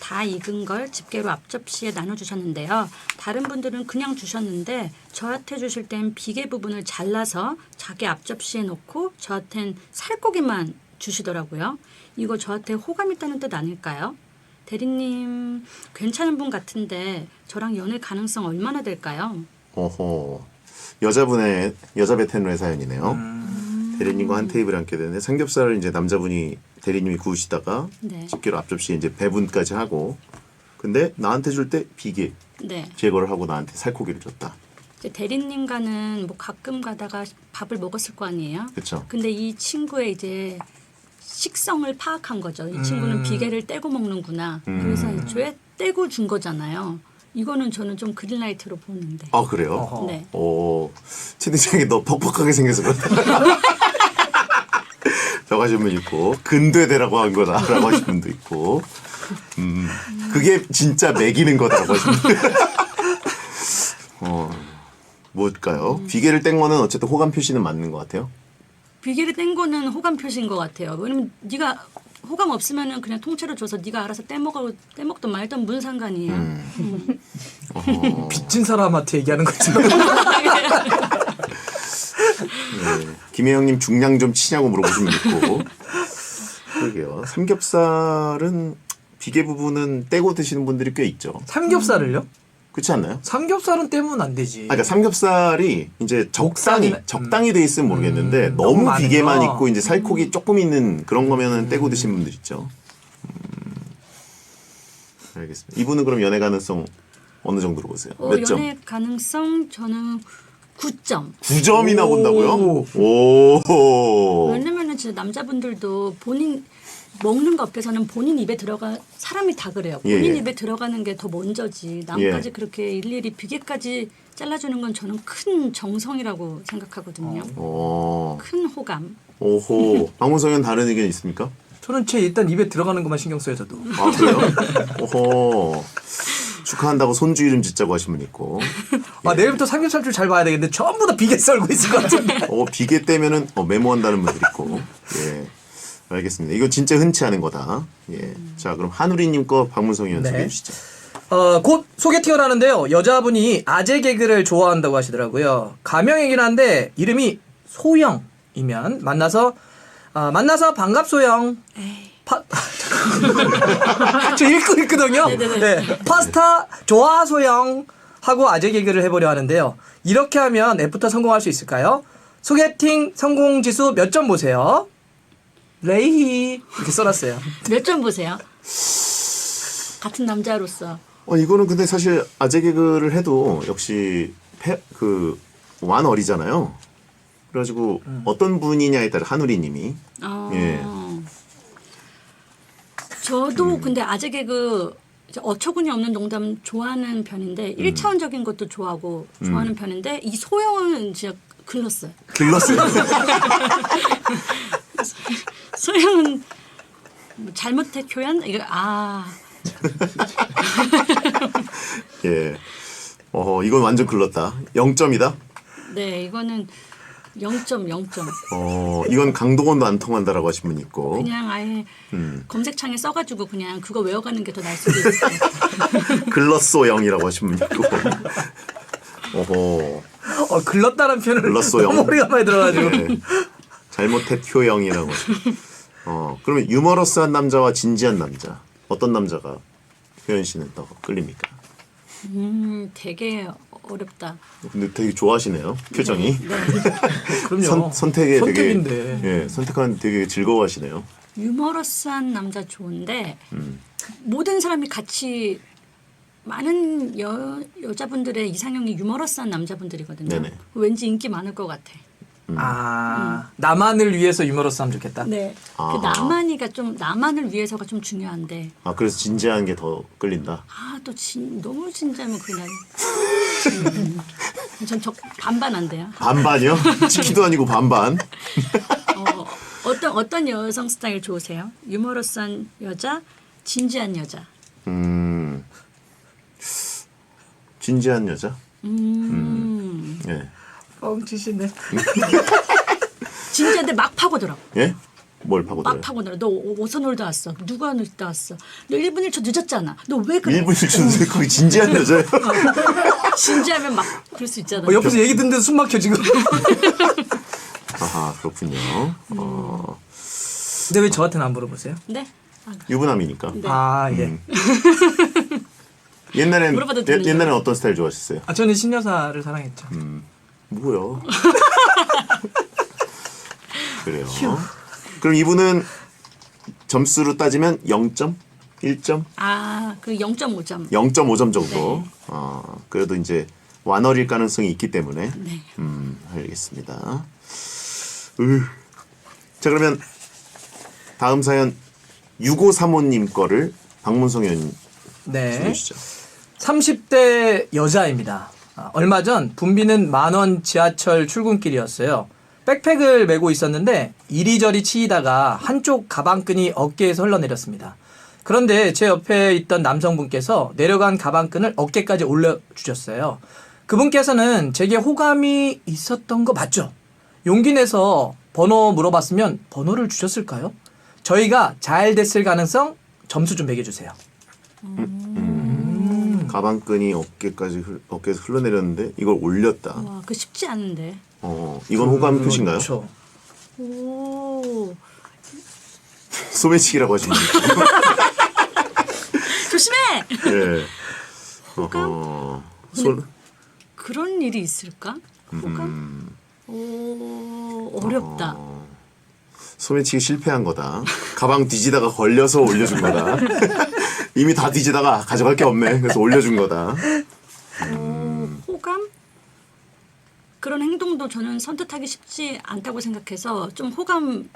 다 익은 걸 집게로 앞접시에 나눠주셨는데요. 다른 분들은 그냥 주셨는데 저한테 주실 땐 비계 부분을 잘라서 자기 앞접시에 놓고 저한텐 살코기만 주시더라고요. 이거 저한테 호감 있다는 뜻 아닐까요? 대리님 괜찮은 분 같은데 저랑 연애 가능성 얼마나 될까요? 어허, 여자 베테랑의 사연이네요. 대리님과 한 테이블에 앉게 되는데 삼겹살을 이제 남자분이 대리님이 구우시다가 네. 집게로 앞접시에 이제 배분까지 하고, 근데 나한테 줄 때 비계 네. 제거를 하고 나한테 살코기를 줬다. 이제 대리님과는 뭐 가끔 가다가 밥을 먹었을 거 아니에요? 그렇죠. 근데 이 친구의 이제 식성을 파악한 거죠. 이 친구는 비계를 떼고 먹는구나. 그래서 애초에 떼고 준 거잖아요. 이거는 저는 좀 그린라이트로 보는데. 아 그래요? 어허. 네. 오, 채팅창에 너 퍽퍽하게 생겨서 그렇다. 라고 하신 분 있고, 근되대라고 한 거다라고 하신 분도 있고, 그게 진짜 매기는 거다라고 하신 분. 뭘까요? 비계를 뗀 거는 어쨌든 호감 표시는 맞는 것 같아요. 비계를 뗀 거는 호감 표시인 것 같아요. 왜냐면 네가 호감 없으면은 그냥 통째로 줘서 네가 알아서 떼먹든 말든 무슨 상관이에요. 빚진 사람한테 얘기하는 거지. 네. 김혜영님 중량 좀 치냐고 물어보신 분 있고. 그러게요. 삼겹살은 비계 부분은 떼고 드시는 분들이 꽤 있죠. 삼겹살을요? 그렇지 않나요? 삼겹살은 떼면 안 되지. 그러니까 삼겹살이 이제 적당히 돼 있으면 모르겠는데 너무 너무 많은 비계만 거. 있고 이제 살코기 조금 있는 그런 거면은 떼고 드시는 분들 있죠. 알겠습니다. 이분은 그럼 연애 가능성 어느 정도로 보세요? 몇 점? 연애 가능성 저는 9점. 9점이나 본다고요? 오. 오. 왜냐면은 진짜 남자분들도 본인 먹는 거 앞에서는 본인 입에 들어가 사람이 다 그래요. 본인 예. 입에 들어가는 게 더 먼저지. 남까지 예. 그렇게 일일이 비계까지 잘라주는 건 저는 큰 정성이라고 생각하거든요. 오. 큰 호감. 오호. 박문성은 다른 의견 있습니까? 저는 제 일단 입에 들어가는 것만 신경 써요, 저도. 아 그래요? 오호. 축하한다고 손주 이름 짓자고 하신 분 있고. 아, 내일부터 삼겹살줄 잘 봐야 되겠는데 전부 다 비계 썰고 있을 것 같은데. 비계 떼면은 메모한다는 분들 있고. 예. 알겠습니다. 이거 진짜 흔치 않은 거다. 예. 자, 그럼 한우리님 거 박문성 의원 네. 소개해 주시죠. 곧 소개팅을 하는데요. 여자분이 아재 개그를 좋아한다고 하시더라고요. 가명이긴 한데 이름이 소영이면 만나서 반갑소영. 저 읽고 있거든요. 네. 파스타 좋아소영 하고 아재 개그를 해보려 하는데요. 이렇게 하면 F부터 성공할 수 있을까요? 소개팅 성공 지수 몇 점 보세요? 레이히 이렇게 써놨어요. 몇 점 보세요? 같은 남자로서. 이거는 근데 사실 아재 개그를 해도 역시 완 어리잖아요. 그래가지고 어떤 분이냐에 따라 한우리님이 예. 저도 근데 아재 개그 이제 어처구니 없는 농담 좋아하는 편인데 1차원적인 것도 좋아하고 좋아하는 편인데 이 소영은 진짜 글렀어요. 글렀어요. 소영은 잘못된 표현? 이거 예. 이건 완전 글렀다. 0점이다. 네, 이거는 0.0점. 이건 강동원도 안 통한다라고 하신 분 있고. 그냥 아예 음. 검색창에 써가지고 그냥 그거 외워가는 게 더 나을 수도 있어요. 글렀소 영이라고 하신 분 있고. 어허. 글렀다는 표현을 글렀어요. 너무 오래간만에 들어가지고. 네. 잘못했 효영이라고. 그러면 유머러스한 남자와 진지한 남자. 어떤 남자가 효연 씨는 더 끌립니까? 되게 어렵다. 근데 되게 좋아하시네요. 표정이. 네. 그럼요. 선택에 선택인데. 되게 선택하는 되게 즐거워하시네요. 유머러스한 남자 좋은데 음. 모든 사람이 같이 많은 여자분들의 이상형이 유머러스한 남자분들이거든요. 네네. 왠지 인기 많을 것 같아. 나만을 위해서 유머러스하면 좋겠다. 네. 아. 그 나만을 위해서가 좀 중요한데. 그래서 진지한 게 더 끌린다. 또 너무 진지하면 그냥. 전 반반한데요. 반반이요? 치키도 아니고 반반. 어떤 여성 스타일 좋으세요? 유머러스한 여자, 진지한 여자. 진지한 여자? 예. 뻥치시네. 진지한데 막 파고들어. 예? 뭘 파고들어요? 막 파고들어. 너 어디서 놀다 왔어? 누가 놀다 왔어? 너 1분 1초 늦었잖아. 너 왜 그래? 1분 1초인데 그게 진지한 여자예요? 진지하면 막 그럴 수 있잖아. 옆에서 얘기 듣는데 숨 막혀 지금. 아하, 그렇군요. 근데 왜 저한테는 안 물어보세요? 네? 유부남이니까. 네. 예. 물어봐도 되는 옛날엔 거예요? 어떤 스타일 좋아하셨어요? 저는 신여사를 사랑했죠. 뭐요? 그래요. 그럼 이분은 점수로 따지면 0점? 1점? 그 0.5점. 0.5점 정도. 네. 그래도 이제 완월일 가능성이 있기 때문에. 네. 알겠습니다. 자, 그러면 다음 사연 6535님 거를 박문성 의원님 네. 소개해 주시죠. 30대 여자입니다. 얼마 전 붐비는 만원 지하철 출근길이었어요. 백팩을 메고 있었는데 이리저리 치이다가 한쪽 가방끈이 어깨에서 흘러내렸습니다. 그런데 제 옆에 있던 남성분께서 내려간 가방끈을 어깨까지 올려주셨어요. 그분께서는 제게 호감이 있었던 거 맞죠? 용기 내서 번호 물어봤으면 번호를 주셨을까요? 저희가 잘 됐을 가능성 점수 좀 매겨주세요. 가방끈이 어깨에서 흘러내렸는데 이걸 올렸다. 와, 그 쉽지 않은데. 이건 호감 표시인가요? 그렇죠. 오. 소매치기라고 하시는 분. 조심해! 예. 그런 일이 있을까? 호감? 어렵다. 소매치기 실패한 거다. 가방 뒤지다가 걸려서 올려준 거다. 이미 다 뒤지다가 가져갈 게 없네. 그래서 올려준 거다. 호감? 그런 행동도 저는 선뜻하기 쉽지 않다고 생각해서 좀 호감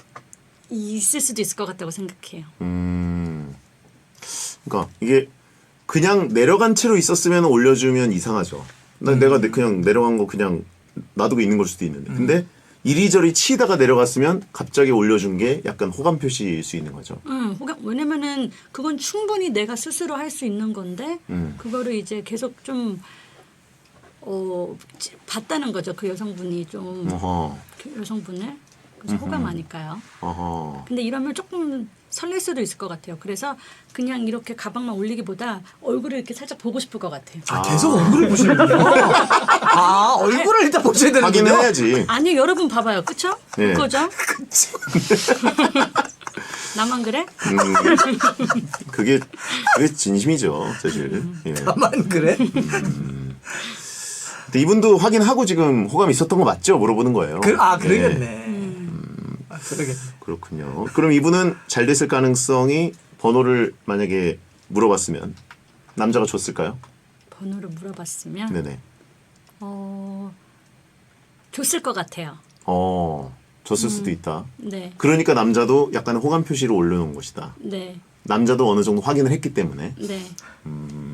있을 수도 있을 것 같다고 생각해요. 그러니까 이게 그냥 내려간 채로 있었으면 올려주면 이상하죠. 내가 그냥 내려간 거 그냥 놔두고 있는 걸 수도 있는데. 근데 이리저리 치다가 내려갔으면 갑자기 올려준 게 약간 호감 표시일 수 있는 거죠. 호감. 왜냐면은 그건 충분히 내가 스스로 할 수 있는 건데 그거를 이제 계속 좀 봤다는 거죠. 그 여성분이 좀 그 여성분을. 그래서 호감 아닐까요? 근데 이러면 조금 설렐 수도 있을 것 같아요. 그래서 그냥 이렇게 가방만 올리기보다 얼굴을 이렇게 살짝 보고 싶을 것 같아요. 계속 얼굴을 보시는군요. 얼굴을 일단 보셔야 되는군요. 확인을 해야지. 아니 여러분 봐봐요. 그쵸? 네. 그거죠? 나만 그래? 그게 진심이죠, 사실. 예. 나만 그래? 근데 이분도 확인하고 지금 호감이 있었던 거 맞죠? 물어보는 거예요. 그러겠네. 그러겠네. 그렇군요. 그럼 이분은 잘 됐을 가능성이 번호를 만약에 물어봤으면 남자가 줬을까요? 번호를 물어봤으면 네네. 줬을 것 같아요. 줬을 수도 있다. 네. 그러니까 남자도 약간 호감 표시를 올려놓은 것이다. 네. 남자도 어느 정도 확인을 했기 때문에. 네.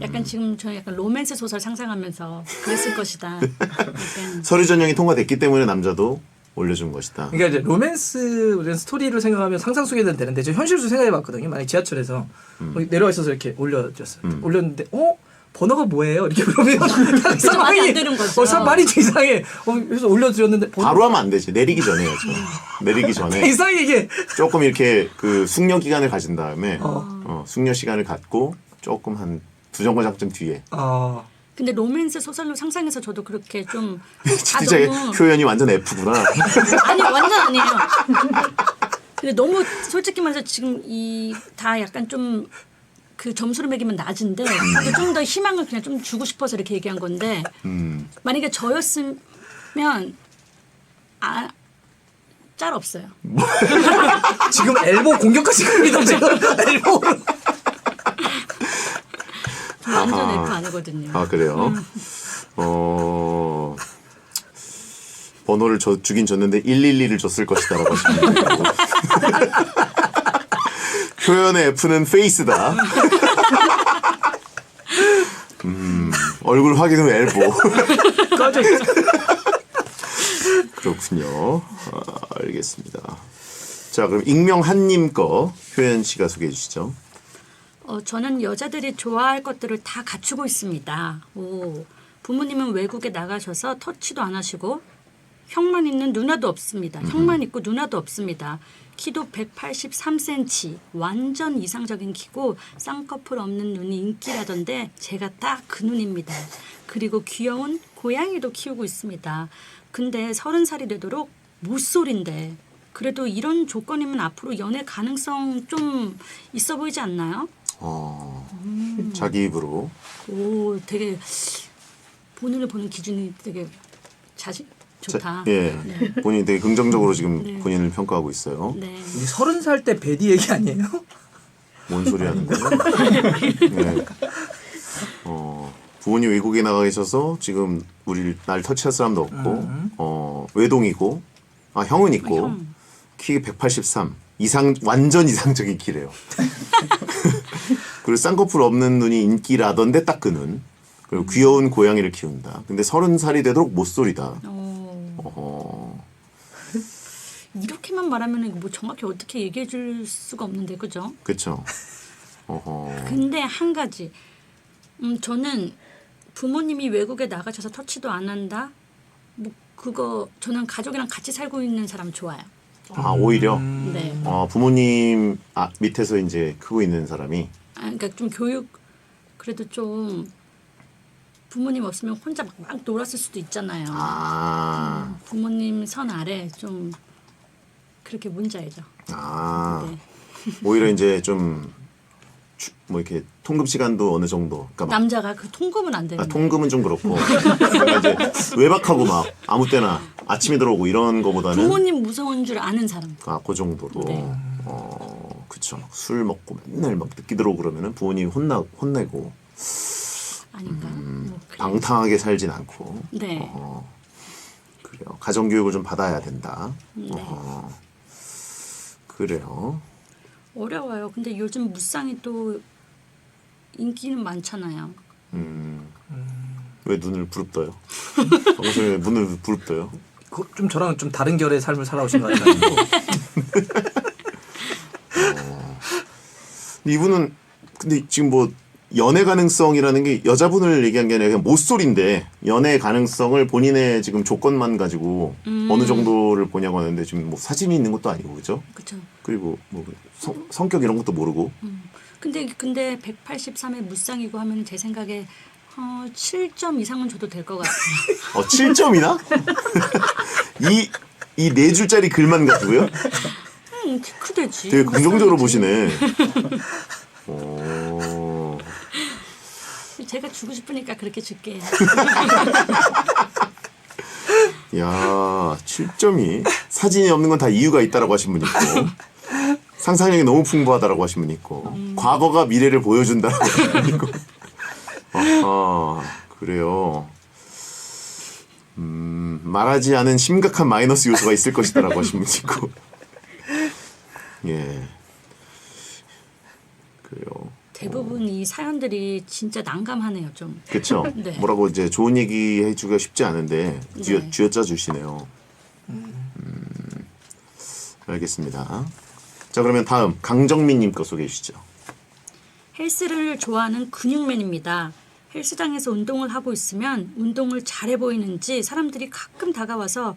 약간 지금 저 약간 로맨스 소설 상상하면서 그랬을 것이다. 약간 서류 전형이 통과됐기 때문에 남자도 올려준 것이다. 그러니까 이제 로맨스 이런 스토리를 생각하면 상상 속에는 되는데 저 현실도 생각해봤거든요. 만약 지하철에서 내려와 있어서 이렇게 올려줬어요. 올렸는데 번호가 뭐예요? 이렇게 물으면 말이 안 되는 거죠. 말이 좀 이상해. 그래서 올려드렸는데 바로 하면 안 되지. 내리기 전에 해야죠. 내리기 전에 이상해 이게. 조금 이렇게 그 숙려 기간을 가진 다음에 숙려 시간을 갖고 조금 한 두 정거장쯤 뒤에. 근데 로맨스 소설로 상상해서 저도 그렇게 좀 진짜 표현이 완전 F구나. 아니 완전 아니에요. 근데 너무 솔직히 말해서 지금 이 다 약간 좀 그 점수를 매기면 낮은데 좀 더 희망을 그냥 좀 주고 싶어서 이렇게 얘기한 건데 만약에 저였으면 짤 없어요. 지금 엘보 공격하신 겁니다. 지금 엘보. 완전 F 아니거든요. 아 그래요? 번호를 주긴 줬는데 112를 줬을 것이다라고 하시는 거고. 표현의 F는 페이스다. 얼굴 확인 후 엘보. 꺼져. 그렇군요. 알겠습니다. 자 그럼 익명한님 거 효연 씨가 소개해 주시죠. 저는 여자들이 좋아할 것들을 다 갖추고 있습니다. 부모님은 외국에 나가셔서 터치도 안 하시고 형만 있는 누나도 없습니다. 형만 있고 누나도 없습니다. 키도 183cm, 완전 이상적인 키고 쌍꺼풀 없는 눈이 인기라던데 제가 딱 그 눈입니다. 그리고 귀여운 고양이도 키우고 있습니다. 근데 30살이 되도록 모쏠인데 그래도 이런 조건이면 앞으로 연애 가능성 좀 있어 보이지 않나요? 자기 입으로. 되게 본인을 보는 기준이 되게 좋다. 예. 네. 본인이 되게 긍정적으로 지금 네. 본인을 평가하고 있어요. 네. 30살 때 베디 얘기 아니에요? 뭔 소리 하는 거예요? 네. 부모님 외국에 나가 계셔서 지금 날 터치할 사람도 없고 외동이고 형은 있고 키 183 완전 이상적인 키래요. 그리고 쌍꺼풀 없는 눈이 인기라던데 딱 그 눈. 그리고 귀여운 고양이를 키운다. 근데 30살이 되도록 모쏠이다. 이렇게만 말하면 뭐 정확히 어떻게 얘기해 줄 수가 없는데 그죠? 그렇죠. 근데 한 가지 저는 부모님이 외국에 나가셔서 터치도 안 한다. 뭐 그거 저는 가족이랑 같이 살고 있는 사람 좋아요. 오히려 네. 부모님 밑에서 이제 크고 있는 사람이 그러니까 좀 교육 그래도 좀 부모님 없으면 혼자 막 놀았을 수도 있잖아요. 부모님 선 아래 좀 그렇게 뭔지 알죠? 네. 오히려 이제 좀 뭐 이렇게 통금 시간도 어느 정도. 그러니까 남자가 그 통금은 안 되는. 통금은 좀 그렇고 그러니까 이제 외박하고 막 아무 때나 아침에 들어오고 이런 거보다는 부모님 무서운 줄 아는 사람. 그 정도로. 네. 그쵸. 술 먹고 맨날 막 늦게 들어오고 그러면은 부모님이 혼내고 아닌가. 뭐 그래. 방탕하게 살진 않고. 네. 그래요. 가정 교육을 좀 받아야 된다. 네. 그래요. 어려워요. 근데 요즘 무쌍이 또 인기는 많잖아요. 왜 눈을 부릅떠요? 방송에 왜 눈을 부릅떠요? 좀 저랑 좀 다른 결의 삶을 살아오신 것 같아요. 이분은 근데 지금 뭐 연애 가능성이라는 게 여자분을 얘기한 게 아니라 그냥 모쏠인데 연애 가능성을 본인의 지금 조건만 가지고 어느 정도를 보냐고 하는데 지금 뭐 사진이 있는 것도 아니고 그죠? 그렇죠. 그리고 뭐 성격 이런 것도 모르고. 근데 183에 무쌍이고 하면 제 생각에 7점 이상은 줘도 될 것 같아요. 7점이나? 이 4줄짜리 글만 가지고요? 키 크대지. 되게 긍정적으로 보시네. 제가 주고 싶으니까 그렇게 줄게요. 야, 7점이 사진이 없는 건 다 이유가 있다라고 하신 분 있고 상상력이 너무 풍부하다라고 하신 분 있고 과거가 미래를 보여준다라고 하신 분 있고 그래요. 말하지 않은 심각한 마이너스 요소가 있을 것이다라고 하신 분 있고 예. 그래요. 대부분 이 사연들이 진짜 난감하네요, 좀. 그렇죠. 네. 뭐라고 이제 좋은 얘기 해주기가 쉽지 않은데 네. 쥐어짜 주시네요. 알겠습니다. 자 그러면 다음 강정민님 거 소개해 주시죠. 헬스를 좋아하는 근육맨입니다. 헬스장에서 운동을 하고 있으면 운동을 잘해 보이는지 사람들이 가끔 다가와서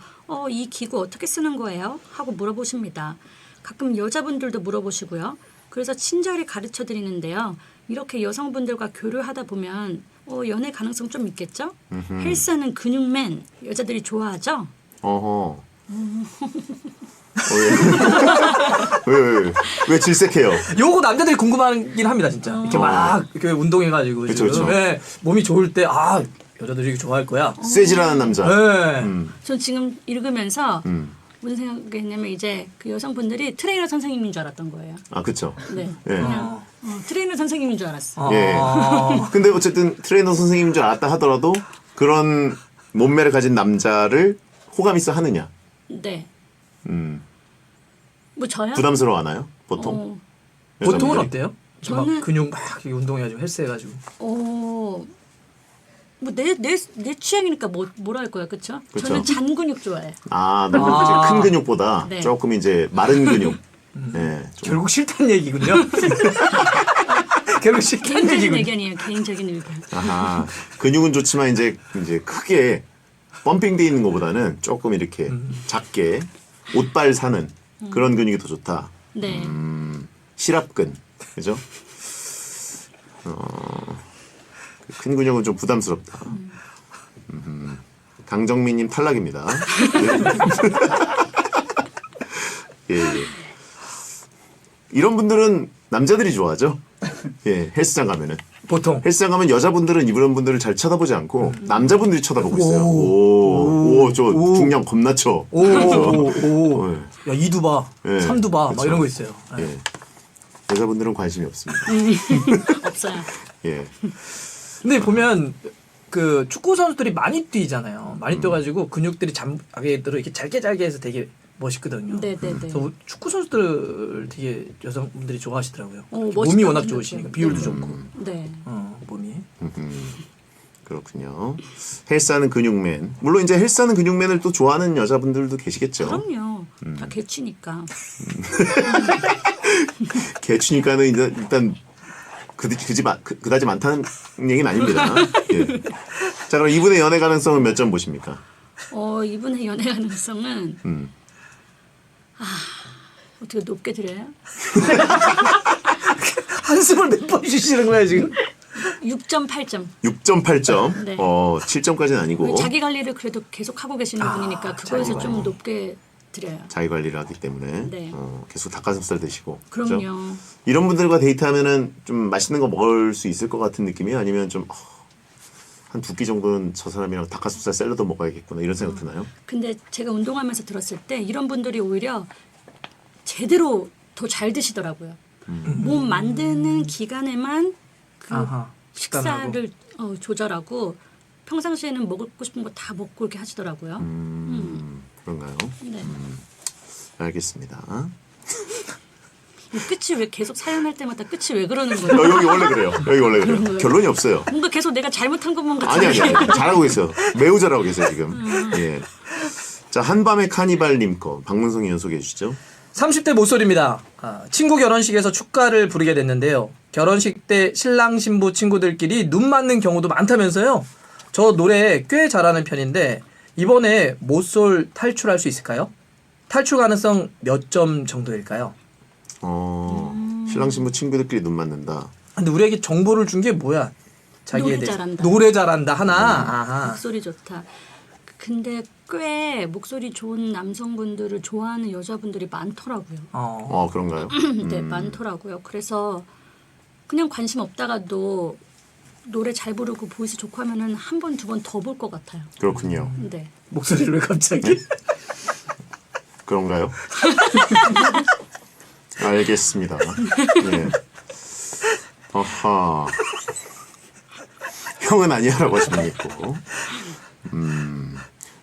이 기구 어떻게 쓰는 거예요? 하고 물어보십니다. 가끔 여자분들도 물어보시고요. 그래서 친절히 가르쳐 드리는데요. 이렇게 여성분들과 교류하다 보면 연애 가능성 좀 있겠죠? 헬스하는 근육맨 여자들이 좋아하죠? 어허. 왜 질색해요? 요거 남자들이 궁금하긴 합니다, 진짜. 이렇게 막 이렇게 운동해가지고 그쵸, 지금 그쵸. 네, 몸이 좋을 때 여자들이 이렇게 좋아할 거야. 쇠질하는 남자. 네. 전 지금 읽으면서 무슨 생각했냐면 이제 그 여성분들이 트레이너 선생님인 줄 알았던 거예요. 아, 그쵸. 네. 예. 그냥 트레이너 선생님인 줄 알았어. 예. 근데 어쨌든 트레이너 선생님인 줄 알았다 하더라도 그런 몸매를 가진 남자를 호감 있어 하느냐? 네. 음. 뭐 저요? 부담스러워하나요? 보통? 보통은 여자분들이? 어때요? 저는- 막 근육 막 이렇게 운동해가지고 헬스해가지고. 뭐 내 취향이니까 뭐라 할 거야, 그렇죠? 그쵸. 저는 잔 근육 좋아해. 아, 너무 이제 큰 근육보다 네. 조금 이제 마른 근육. 네. 좀 결국 싫다는 얘기군요. 결국 싫다는 개인적인 얘기군요. 의견이에요. 개인적인 의견. 아하. 근육은 좋지만 이제 크게 펌핑돼 있는 것보다는 조금 이렇게 작게 옷발 사는 그런 근육이 더 좋다. 네. 실압근. 그죠? 큰 근육은 좀 부담스럽다. 강정민님 탈락입니다. 예, 예. 이런 분들은 남자들이 좋아하죠. 예, 헬스장 가면은. 보통. 헬스장 가면 여자분들은 이런 분들을 잘 쳐다보지 않고 남자분들이 쳐다보고 있어요. 오, 저 중량 겁나 쳐. 오. 네. 야, 2두 봐. 네. 3두 봐. 막 그쵸. 이런 거 있어요. 네. 예. 여자분들은 관심이 없습니다. 없어요. 예. 근데 보면 그 축구 선수들이 많이 뛰잖아요. 많이 뛰어가지고 근육들이 잠하게 들어 이렇게 잘게 해서 되게 멋있거든요. 네네네. 그래서 축구 선수들 되게 여성분들이 좋아하시더라고요. 몸이 멋있다, 워낙 근육도. 좋으시니까 비율도 네. 좋고. 네. 몸이. 그렇군요. 헬스하는 근육맨. 물론 이제 헬스하는 근육맨을 또 좋아하는 여자분들도 계시겠죠. 그럼요. 다 개치니까. 개추니까는 일단 그다지 많다는 얘기는 아닙니다. 예. 자, 그럼 이분의 연애 가능성은 몇 점 보십니까? 이분의 연애 가능성은 어떻게 높게 드려요? 한숨을 몇 번 쉬시는 거야 지금? 6.8점. 6.8점. 네. 7점까지는 아니고 자기 관리를 그래도 계속 하고 계시는 분이니까 그거에서 자기 좀 관리. 높게 드려요. 자기 관리를 하기 때문에 네. 계속 닭가슴살 드시고. 그죠? 그럼요. 이런 분들과 데이트하면은 좀 맛있는 거 먹을 수 있을 것 같은 느낌이에요? 아니면 좀 한 2끼 정도는 저 사람이랑 닭가슴살 샐러드 먹어야겠구나 이런 생각 드나요? 근데 제가 운동하면서 들었을 때 이런 분들이 오히려 제대로 더 잘 드시더라고요. 몸 만드는 기간에만 그 아하, 식단하고. 식사를 조절하고 평상시에는 먹고 싶은 거 다 먹고 이렇게 하시더라고요. 그런가요? 네. 알겠습니다. 이 끝이 왜 계속 사연할 때마다 끝이 왜 그러는 거예요? 여기 원래 그래요. 여기 원래 그래요. 거예요. 결론이 없어요. 뭔가 계속 내가 잘못한 것만 아니 같은데. 아니 잘하고 계세요. 매우 잘하고 계세요 지금. 예. 자, 한밤의 카니발님 거 박문성이 연속해 주시죠. 30대 모쏠입니다. 친구 결혼식에서 축가를 부르게 됐는데요. 결혼식 때 신랑 신부 친구들끼리 눈 맞는 경우도 많다면서요. 저 노래 꽤 잘하는 편인데 이번에 모쏠 탈출할 수 있을까요? 탈출 가능성 몇 점 정도일까요? 신랑 신부 친구들끼리 눈 맞는다. 근데 우리에게 정보를 준 게 뭐야? 자기에 노래 대해서. 잘한다. 노래 잘한다 하나. 아하. 목소리 좋다. 근데 꽤 목소리 좋은 남성분들을 좋아하는 여자분들이 많더라고요. 그런가요? 네, 많더라고요. 그래서 그냥 관심 없다가도 노래 잘 부르고 보이스 좋고 하면은 한 번, 두 번 더 볼 것 같아요. 그렇군요. 네. 목소리를 왜 갑자기? 그런가요? 알겠습니다. 예. 아하. 형은 아니야라고 하시는 게 있고.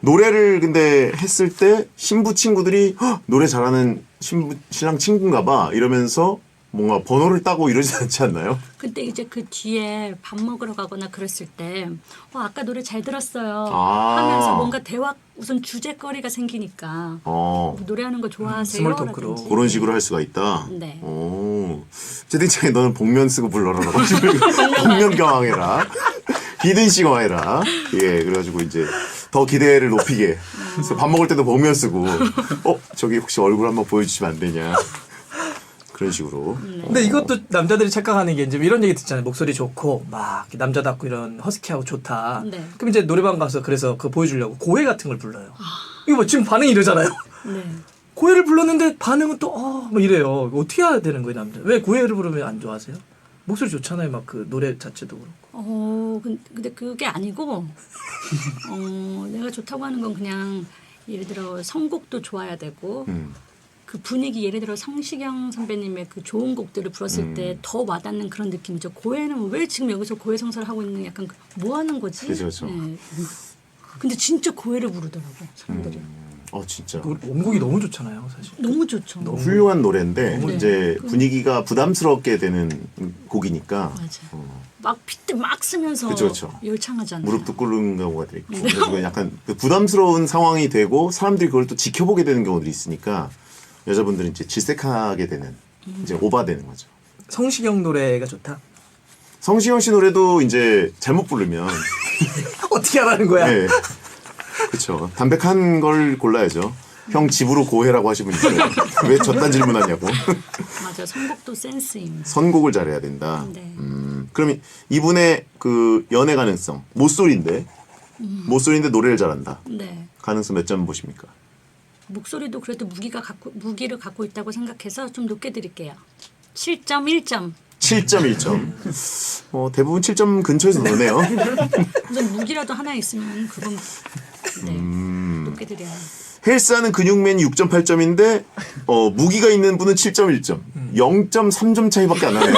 노래를 근데 했을 때 신부 친구들이 노래 잘하는 신랑 친구인가 봐 이러면서 뭔가 번호를 따고 이러지 않지 않나요? 근데 이제 그 뒤에 밥 먹으러 가거나 그랬을 때 아까 노래 잘 들었어요 아. 하면서 뭔가 대화 우선 주제거리가 생기니까 노래하는 거 좋아하세요? 스몰 토크로. 라든지. 그런 식으로 할 수가 있다. 네. 오. 채팅창에 너는 복면 쓰고 불러라라고. 복면 경황해라. 히든싱어 해라. 예, 그래가지고 이제 더 기대를 높이게. 그래서 밥 먹을 때도 복면 쓰고, 저기 혹시 얼굴 한번 보여주시면 안 되냐. 그런 식으로. 근데 이것도 남자들이 착각하는 게 이제 이런 얘기 듣잖아요. 목소리 좋고 막 남자답고 이런 허스키하고 좋다. 네. 그럼 이제 노래방 가서 그래서 그거 보여주려고 고해 같은 걸 불러요. 이거 뭐 지금 반응이 이러잖아요. 네. 고해를 불렀는데 반응은 또 뭐 이래요. 어떻게 해야 되는 거예요, 남자? 왜 고해를 부르면 안 좋아하세요? 목소리 좋잖아요. 막 그 노래 자체도 그렇고. 근데 그게 아니고, 내가 좋다고 하는 건 그냥 예를 들어 선곡도 좋아야 되고, 그 분위기 예를 들어 성시경 선배님의 그 좋은 곡들을 불렀을 때 더 와닿는 그런 느낌이죠. 고해는 왜 지금 여기서 고해 성사를 하고 있는 약간 뭐 하는 거지? 그죠. 네. 근데 진짜 고해를 부르더라고 사람들이. 진짜. 원곡이 너무 좋잖아요, 사실. 너무 좋죠. 훌륭한 노래인데 네. 이제 분위기가 부담스럽게 되는 곡이니까 맞아. 막 핏대 막 쓰면서 그쵸. 열창하잖아요. 무릎도 꿇는 경우가 있고 그래서 약간 그 부담스러운 상황이 되고 사람들이 그걸 또 지켜보게 되는 경우들이 있으니까 여자분들은 이제 질색하게 되는 이제 오바되는 거죠. 성시경 노래가 좋다. 성시경 씨 노래도 이제 잘못 부르면 어떻게 하라는 거야? 네. 그렇죠. 담백한 걸 골라야죠. 형 집으로 고해라고 하시면 왜 저딴 질문하냐고. 맞아. 선곡도 센스입니다. 선곡을 잘해야 된다. 네. 그럼 이분의 그 연애 가능성 모쏠인데 노래를 잘한다. 네. 가능성 몇 점 보십니까? 목소리도 그래도 무기를 갖고 있다고 생각해서 좀 높게 드릴게요. 7.1점. 7.1점. 대부분 7점 근처에서 노네요. 우선 무기라도 하나 있으면 그건 높게 드려요. 헬스하는 근육맨이 6.8점인데 무기가 있는 분은 7.1점. 0.3점 차이밖에 안 나네요.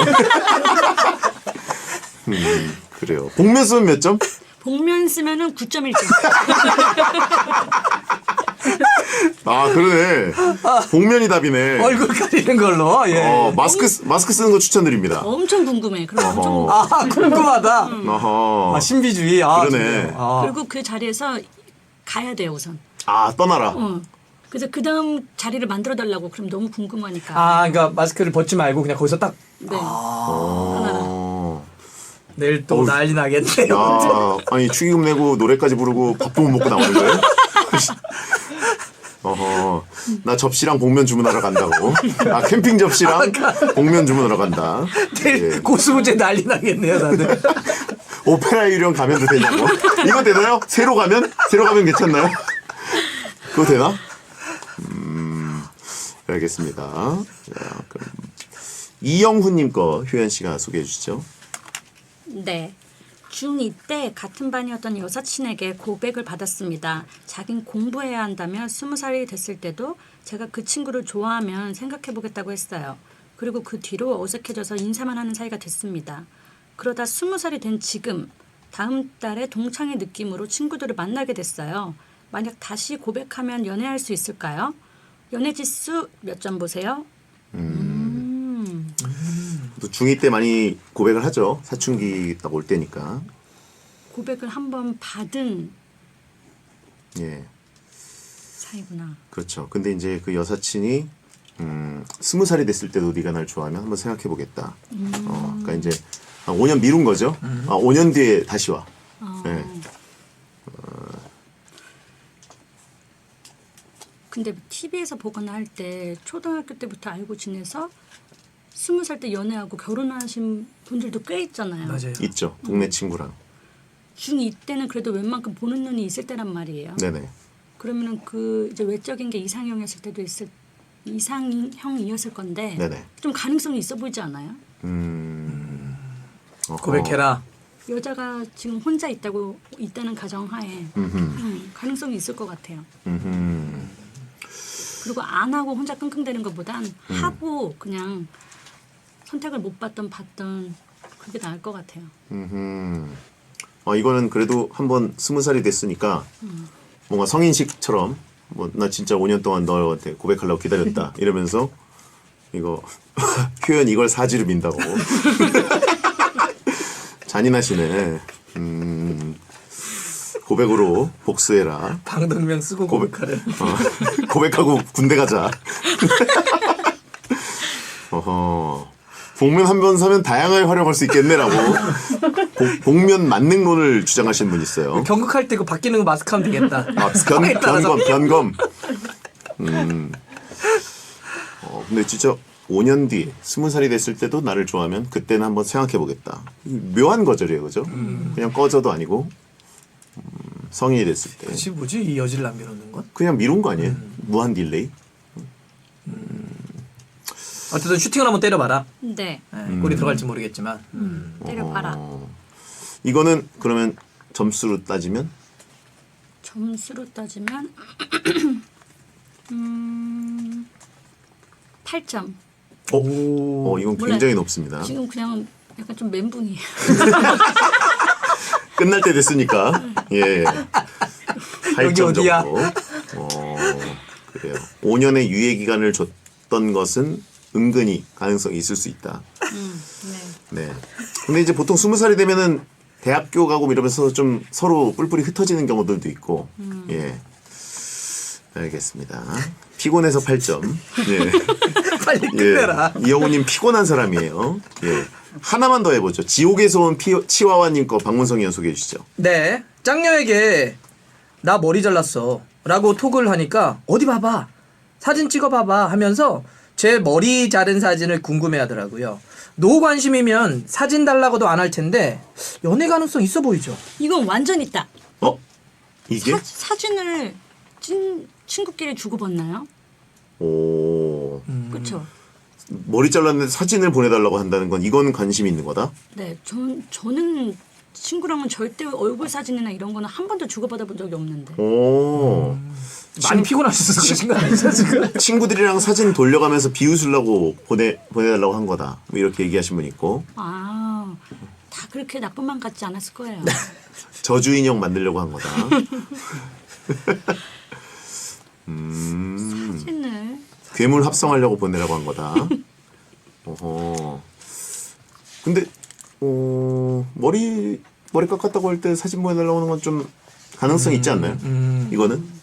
그래요. 복면 쓰면 몇 점? 복면 쓰면은 9.1점. 아, 그러네. 복면이 답이네. 얼굴 가리는 걸로. 예. 마스크 쓰는 거 추천드립니다. 엄청 궁금해. 그럼 엄청 아, 궁금하다. 어허. 신비주의. 그러네. 그리고 그 자리에서 가야 돼요 우선. 떠나라. 그래서 그 다음 자리를 만들어 달라고. 그럼 너무 궁금하니까. 그러니까 마스크를 벗지 말고 그냥 거기서 딱 네. 내일 또 난리 나겠네요. 아니 축의금 내고 노래까지 부르고 밥도 못 먹고 나오는 거예요? 나 접시랑 복면 주문하러 간다고. 캠핑 접시랑 복면 주문하러 간다. 내일 예. 고수부제 난리 나겠네요, 다들. 오페라 유령 가면도 되냐고. 이거 되나요? 새로 가면 괜찮나요? 그거 되나? 알겠습니다. 자, 그럼 이영훈님 거 효연 씨가 소개해 주시죠. 네. 중2 때 같은 반이었던 여사친에게 고백을 받았습니다. 자긴 공부해야 한다며 20살이 됐을 때도 제가 그 친구를 좋아하면 생각해보겠다고 했어요. 그리고 그 뒤로 어색해져서 인사만 하는 사이가 됐습니다. 그러다 20살이 된 지금 다음 달에 동창의 느낌으로 친구들을 만나게 됐어요. 만약 다시 고백하면 연애할 수 있을까요? 연애 지수 몇 점 보세요? 또 중2 때 많이 고백을 하죠. 사춘기 딱 올 때니까. 고백을 한번 받은 예, 사이구나. 그렇죠. 근데 이제 그 여사친이 20살이 됐을 때도 네가 날 좋아하면 한번 생각해보겠다. 그러니까 이제 5년 미룬 거죠. 5년 뒤에 다시 와. 네. 근데 TV에서 보거나 할 때 초등학교 때부터 알고 지내서 20살 때 연애하고 결혼하신 분들도 꽤 있잖아요. 맞아요. 있죠. 동네 친구랑. 중2 때는 그래도 웬만큼 보는 눈이 있을 때란 말이에요. 네네. 그러면은 그 이제 외적인 게 이상형이었을 때도 이상형이었을 건데 네네. 좀 가능성이 있어 보이지 않아요? 고백해라. 여자가 지금 혼자 있다는 가정하에 가능성이 있을 것 같아요. 그리고 안 하고 혼자 끙끙대는 것보단 하고 그냥 선택을 못 받던 그게 나을 것 같아요. 이거는 그래도 한번 20살이 됐으니까 뭔가 성인식처럼 나 진짜 5년 동안 너한테 고백하려고 기다렸다 이러면서 이거 효연 이걸 사지로 민다고. 잔인하시네. 고백으로 복수해라. 방독면 쓰고 고백하래. 고백하고 군대 가자. 복면 한 번 사면 다양하게 활용할 수 있겠네라고 복면 만능론을 주장하시는 분이 있어요. 경극할 때 그 바뀌는 거 마스크하면 되겠다. 변검. 근데 진짜 5년 뒤에 20살이 됐을 때도 나를 좋아하면 그때는 한번 생각해 보겠다. 묘한 거절이에요, 그죠? 그냥 꺼져도 아니고 성인이 됐을 때 그치 뭐지 이 여지를 남겨놓는 건? 그냥 미룬 거 아니에요? 무한 딜레이. 어쨌든 슈팅을 한번 때려봐라. 네. 골이 들어갈지 모르겠지만. 때려봐라. 이거는 그러면 점수로 따지면 점수로 따지면 8점. 이건 굉장히 높습니다. 지금 그냥 약간 좀 멘붕이에요. 끝날 때 됐으니까 예. 여기 8점 어디야? 정도. 그래요. 5년의 유예 기간을 줬던 것은 은근히 가능성이 있을 수 있다. 네. 근데 이제 보통 20살이 되면은 대학교 가고 이러면서 좀 서로 뿔뿔이 흩어지는 경우들도 있고. 예. 알겠습니다. 피곤해서 8점. 예. 빨리 끝내라. 예. 이영우님 피곤한 사람이에요. 예. 하나만 더 해보죠. 지옥에서 온 치와와님 거 박문성이 형 소개해 주시죠. 네. 짱녀에게 나 머리 잘랐어 라고 톡을 하니까 어디 봐봐 사진 찍어봐봐 하면서 제 머리 자른 사진을 궁금해하더라고요. 노관심이면 사진 달라고도 안 할 텐데 연애 가능성 있어 보이죠. 이건 완전 있다. 이게? 사진을 친구끼리 주고받나요? 오. 그렇죠. 머리 잘랐는데 사진을 보내달라고 한다는 건 이건 관심이 있는 거다? 네, 저는 친구랑은 절대 얼굴 사진이나 이런 거는 한 번도 주고받아 본 적이 없는데. 오. 많이 피곤하셔서 그러신 거 아니죠 지금? 친구들이랑 사진 돌려가면서 비웃으려고 보내달라고 한 거다. 뭐 이렇게 얘기하신 분 있고. 다 그렇게 나쁜 맘 같지 않았을 거예요. 저주 인형 만들려고 한 거다. 사진을. 괴물 합성하려고 보내라고 한 거다. 어허. 근데 머리 깎았다고 할 때 사진 보내달라고 하는 건 좀 가능성이 있지 않나요? 이거는?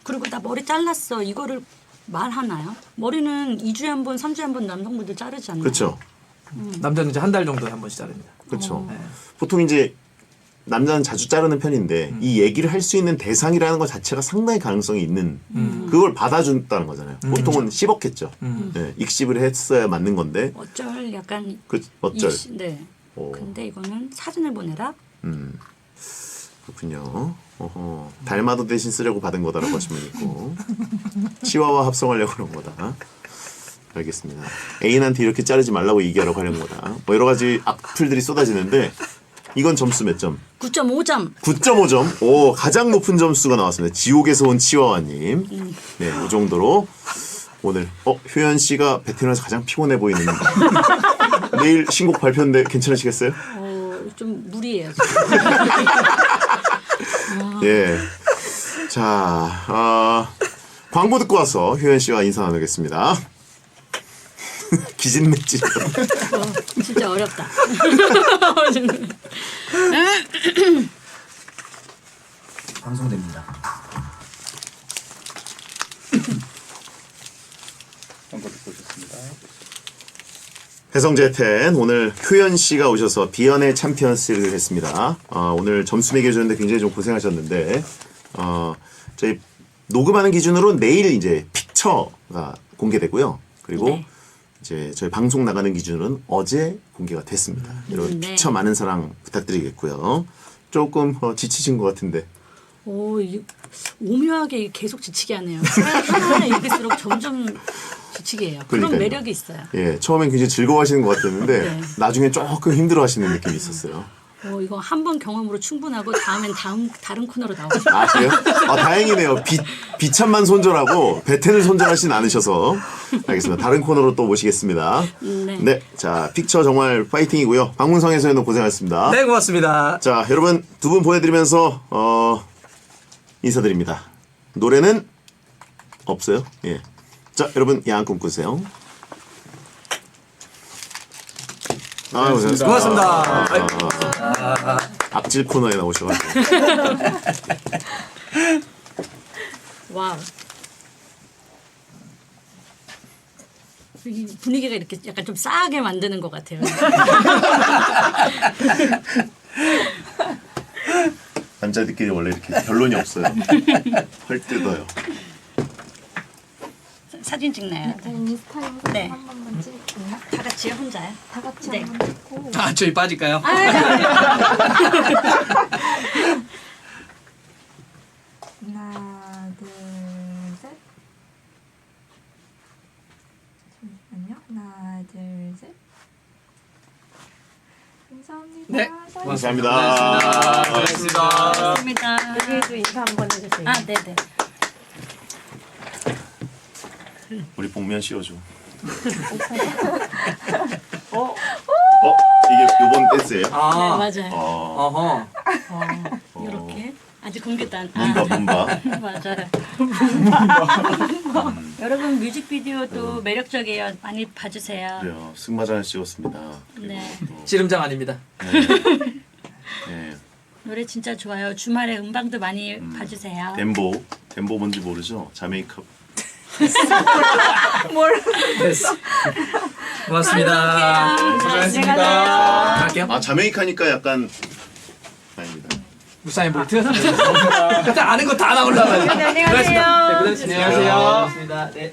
그리고 나 머리 잘랐어. 이거를 말하나요? 머리는 2주에 한 번, 3주에 한 번 남성분들 자르지 않나요? 그렇죠. 남자는 이제 한 달 정도에 한 번씩 자릅니다. 그렇죠. 보통 이제 남자는 자주 자르는 편인데 이 얘기를 할 수 있는 대상이라는 것 자체가 상당히 가능성이 있는 그걸 받아준다는 거잖아요. 보통은 씹었겠죠. 네, 익씹을 했어야 맞는 건데. 어쩔 약간 어쩔. 네. 근데 이거는 사진을 보내라. 그렇군요. 달마도 대신 쓰려고 받은 거다라고 하시면 있고 치와와 합성하려고 그런 거다. 알겠습니다. 애인한테 이렇게 자르지 말라고 얘기하라고 하는 거다. 뭐 여러 가지 악플들이 쏟아지는데 이건 점수 몇 점? 9.5점. 9.5점. 오, 가장 높은 점수가 나왔습니다. 지옥에서 온 치와와님. 네, 이 정도로 오늘 효연 씨가 베테랑에서 가장 피곤해 보이는 내일 신곡 발표인데 괜찮으시겠어요? 좀 무리예요. 예. 자, 광고 듣고 와서 효연 씨와 인사 나누겠습니다. 기진맥진. 진짜 어렵다. 방송됩니다. 광고 듣고 오셨습니다. 배성재 텐 오늘 효연 씨가 오셔서 비연의 챔피언스를 했습니다. 오늘 점수 매겨주는데 굉장히 좀 고생하셨는데 저희 녹음하는 기준으로 내일 이제 픽처가 공개되고요. 그리고 네. 이제 저희 방송 나가는 기준으로는 어제 공개가 됐습니다. 여러분 네. 픽처 많은 사랑 부탁드리겠고요. 조금 지치신 것 같은데. 오묘하게 계속 지치게 하네요. 하나 읽을수록 점점 지치게 해요. 그런 그러니까요. 매력이 있어요. 예, 처음엔 굉장히 즐거워하시는 것 같았는데 네. 나중에 조금 힘들어하시는 느낌이 있었어요. 이거 한 번 경험으로 충분하고 다음엔 다른 코너로 나오고 싶어요. 아, 그래요? 다행이네요. 비참만 손절하고 배텐을 손절하진 않으셔서. 알겠습니다. 다른 코너로 또 모시겠습니다. 네. 자, 픽처 정말 파이팅이고요. 박문성에서는 고생하셨습니다. 네 고맙습니다. 자, 여러분 두 분 보내드리면서 인사드립니다. 노래는 없어요? 예. 자, 여러분 야한 꿈 꾸세요. 고생하셨습니다. 고맙습니다. 악질 코너에 나오셔가지고. 와우. 이 분위기가 이렇게 약간 좀 싸하게 만드는 것 같아요. 남자들끼리 원래 이렇게 결론이 없어요. 헐 뜯어요. 사진 찍나요? 인스타 영상 네. 한 번만 찍을게요. 다 같이요? 혼자요? 다 같이 네. 한번 찍고. 아 저희 빠질까요? 하나, 둘, 셋. 잠시만요. 하나, 둘, 셋. 감사합니다. 네. 감사합니다. 고맙습니다. 감사합니다. 여기도 인사 한번 해주세요. 아, 네네. 우리 복면 씌워줘. 어? 이게 요번 댄스예요? 네, 아, 맞아요. 어허. 이렇게 아직 공개도 안. 문바. 맞아요. 여러분 뮤직비디오도 매력적이에요. 많이 봐주세요. 그래요. 승마장을 찍었습니다. 그리고 네. 또, 씨름장 아닙니다. 네. 노래 진짜 좋아요. 주말에 음방도 많이 봐주세요. 덴보 뭔지 모르죠? 자메이카. 됐어. 고맙습니다. 수고하셨습니다. 갈게요. 아 자메이카니까 약간 아닙니다. 무사인 볼트. 일단 아는 거 다 나오려고. 안녕하세요. 안녕하세요. 네, 고맙습니다. 네.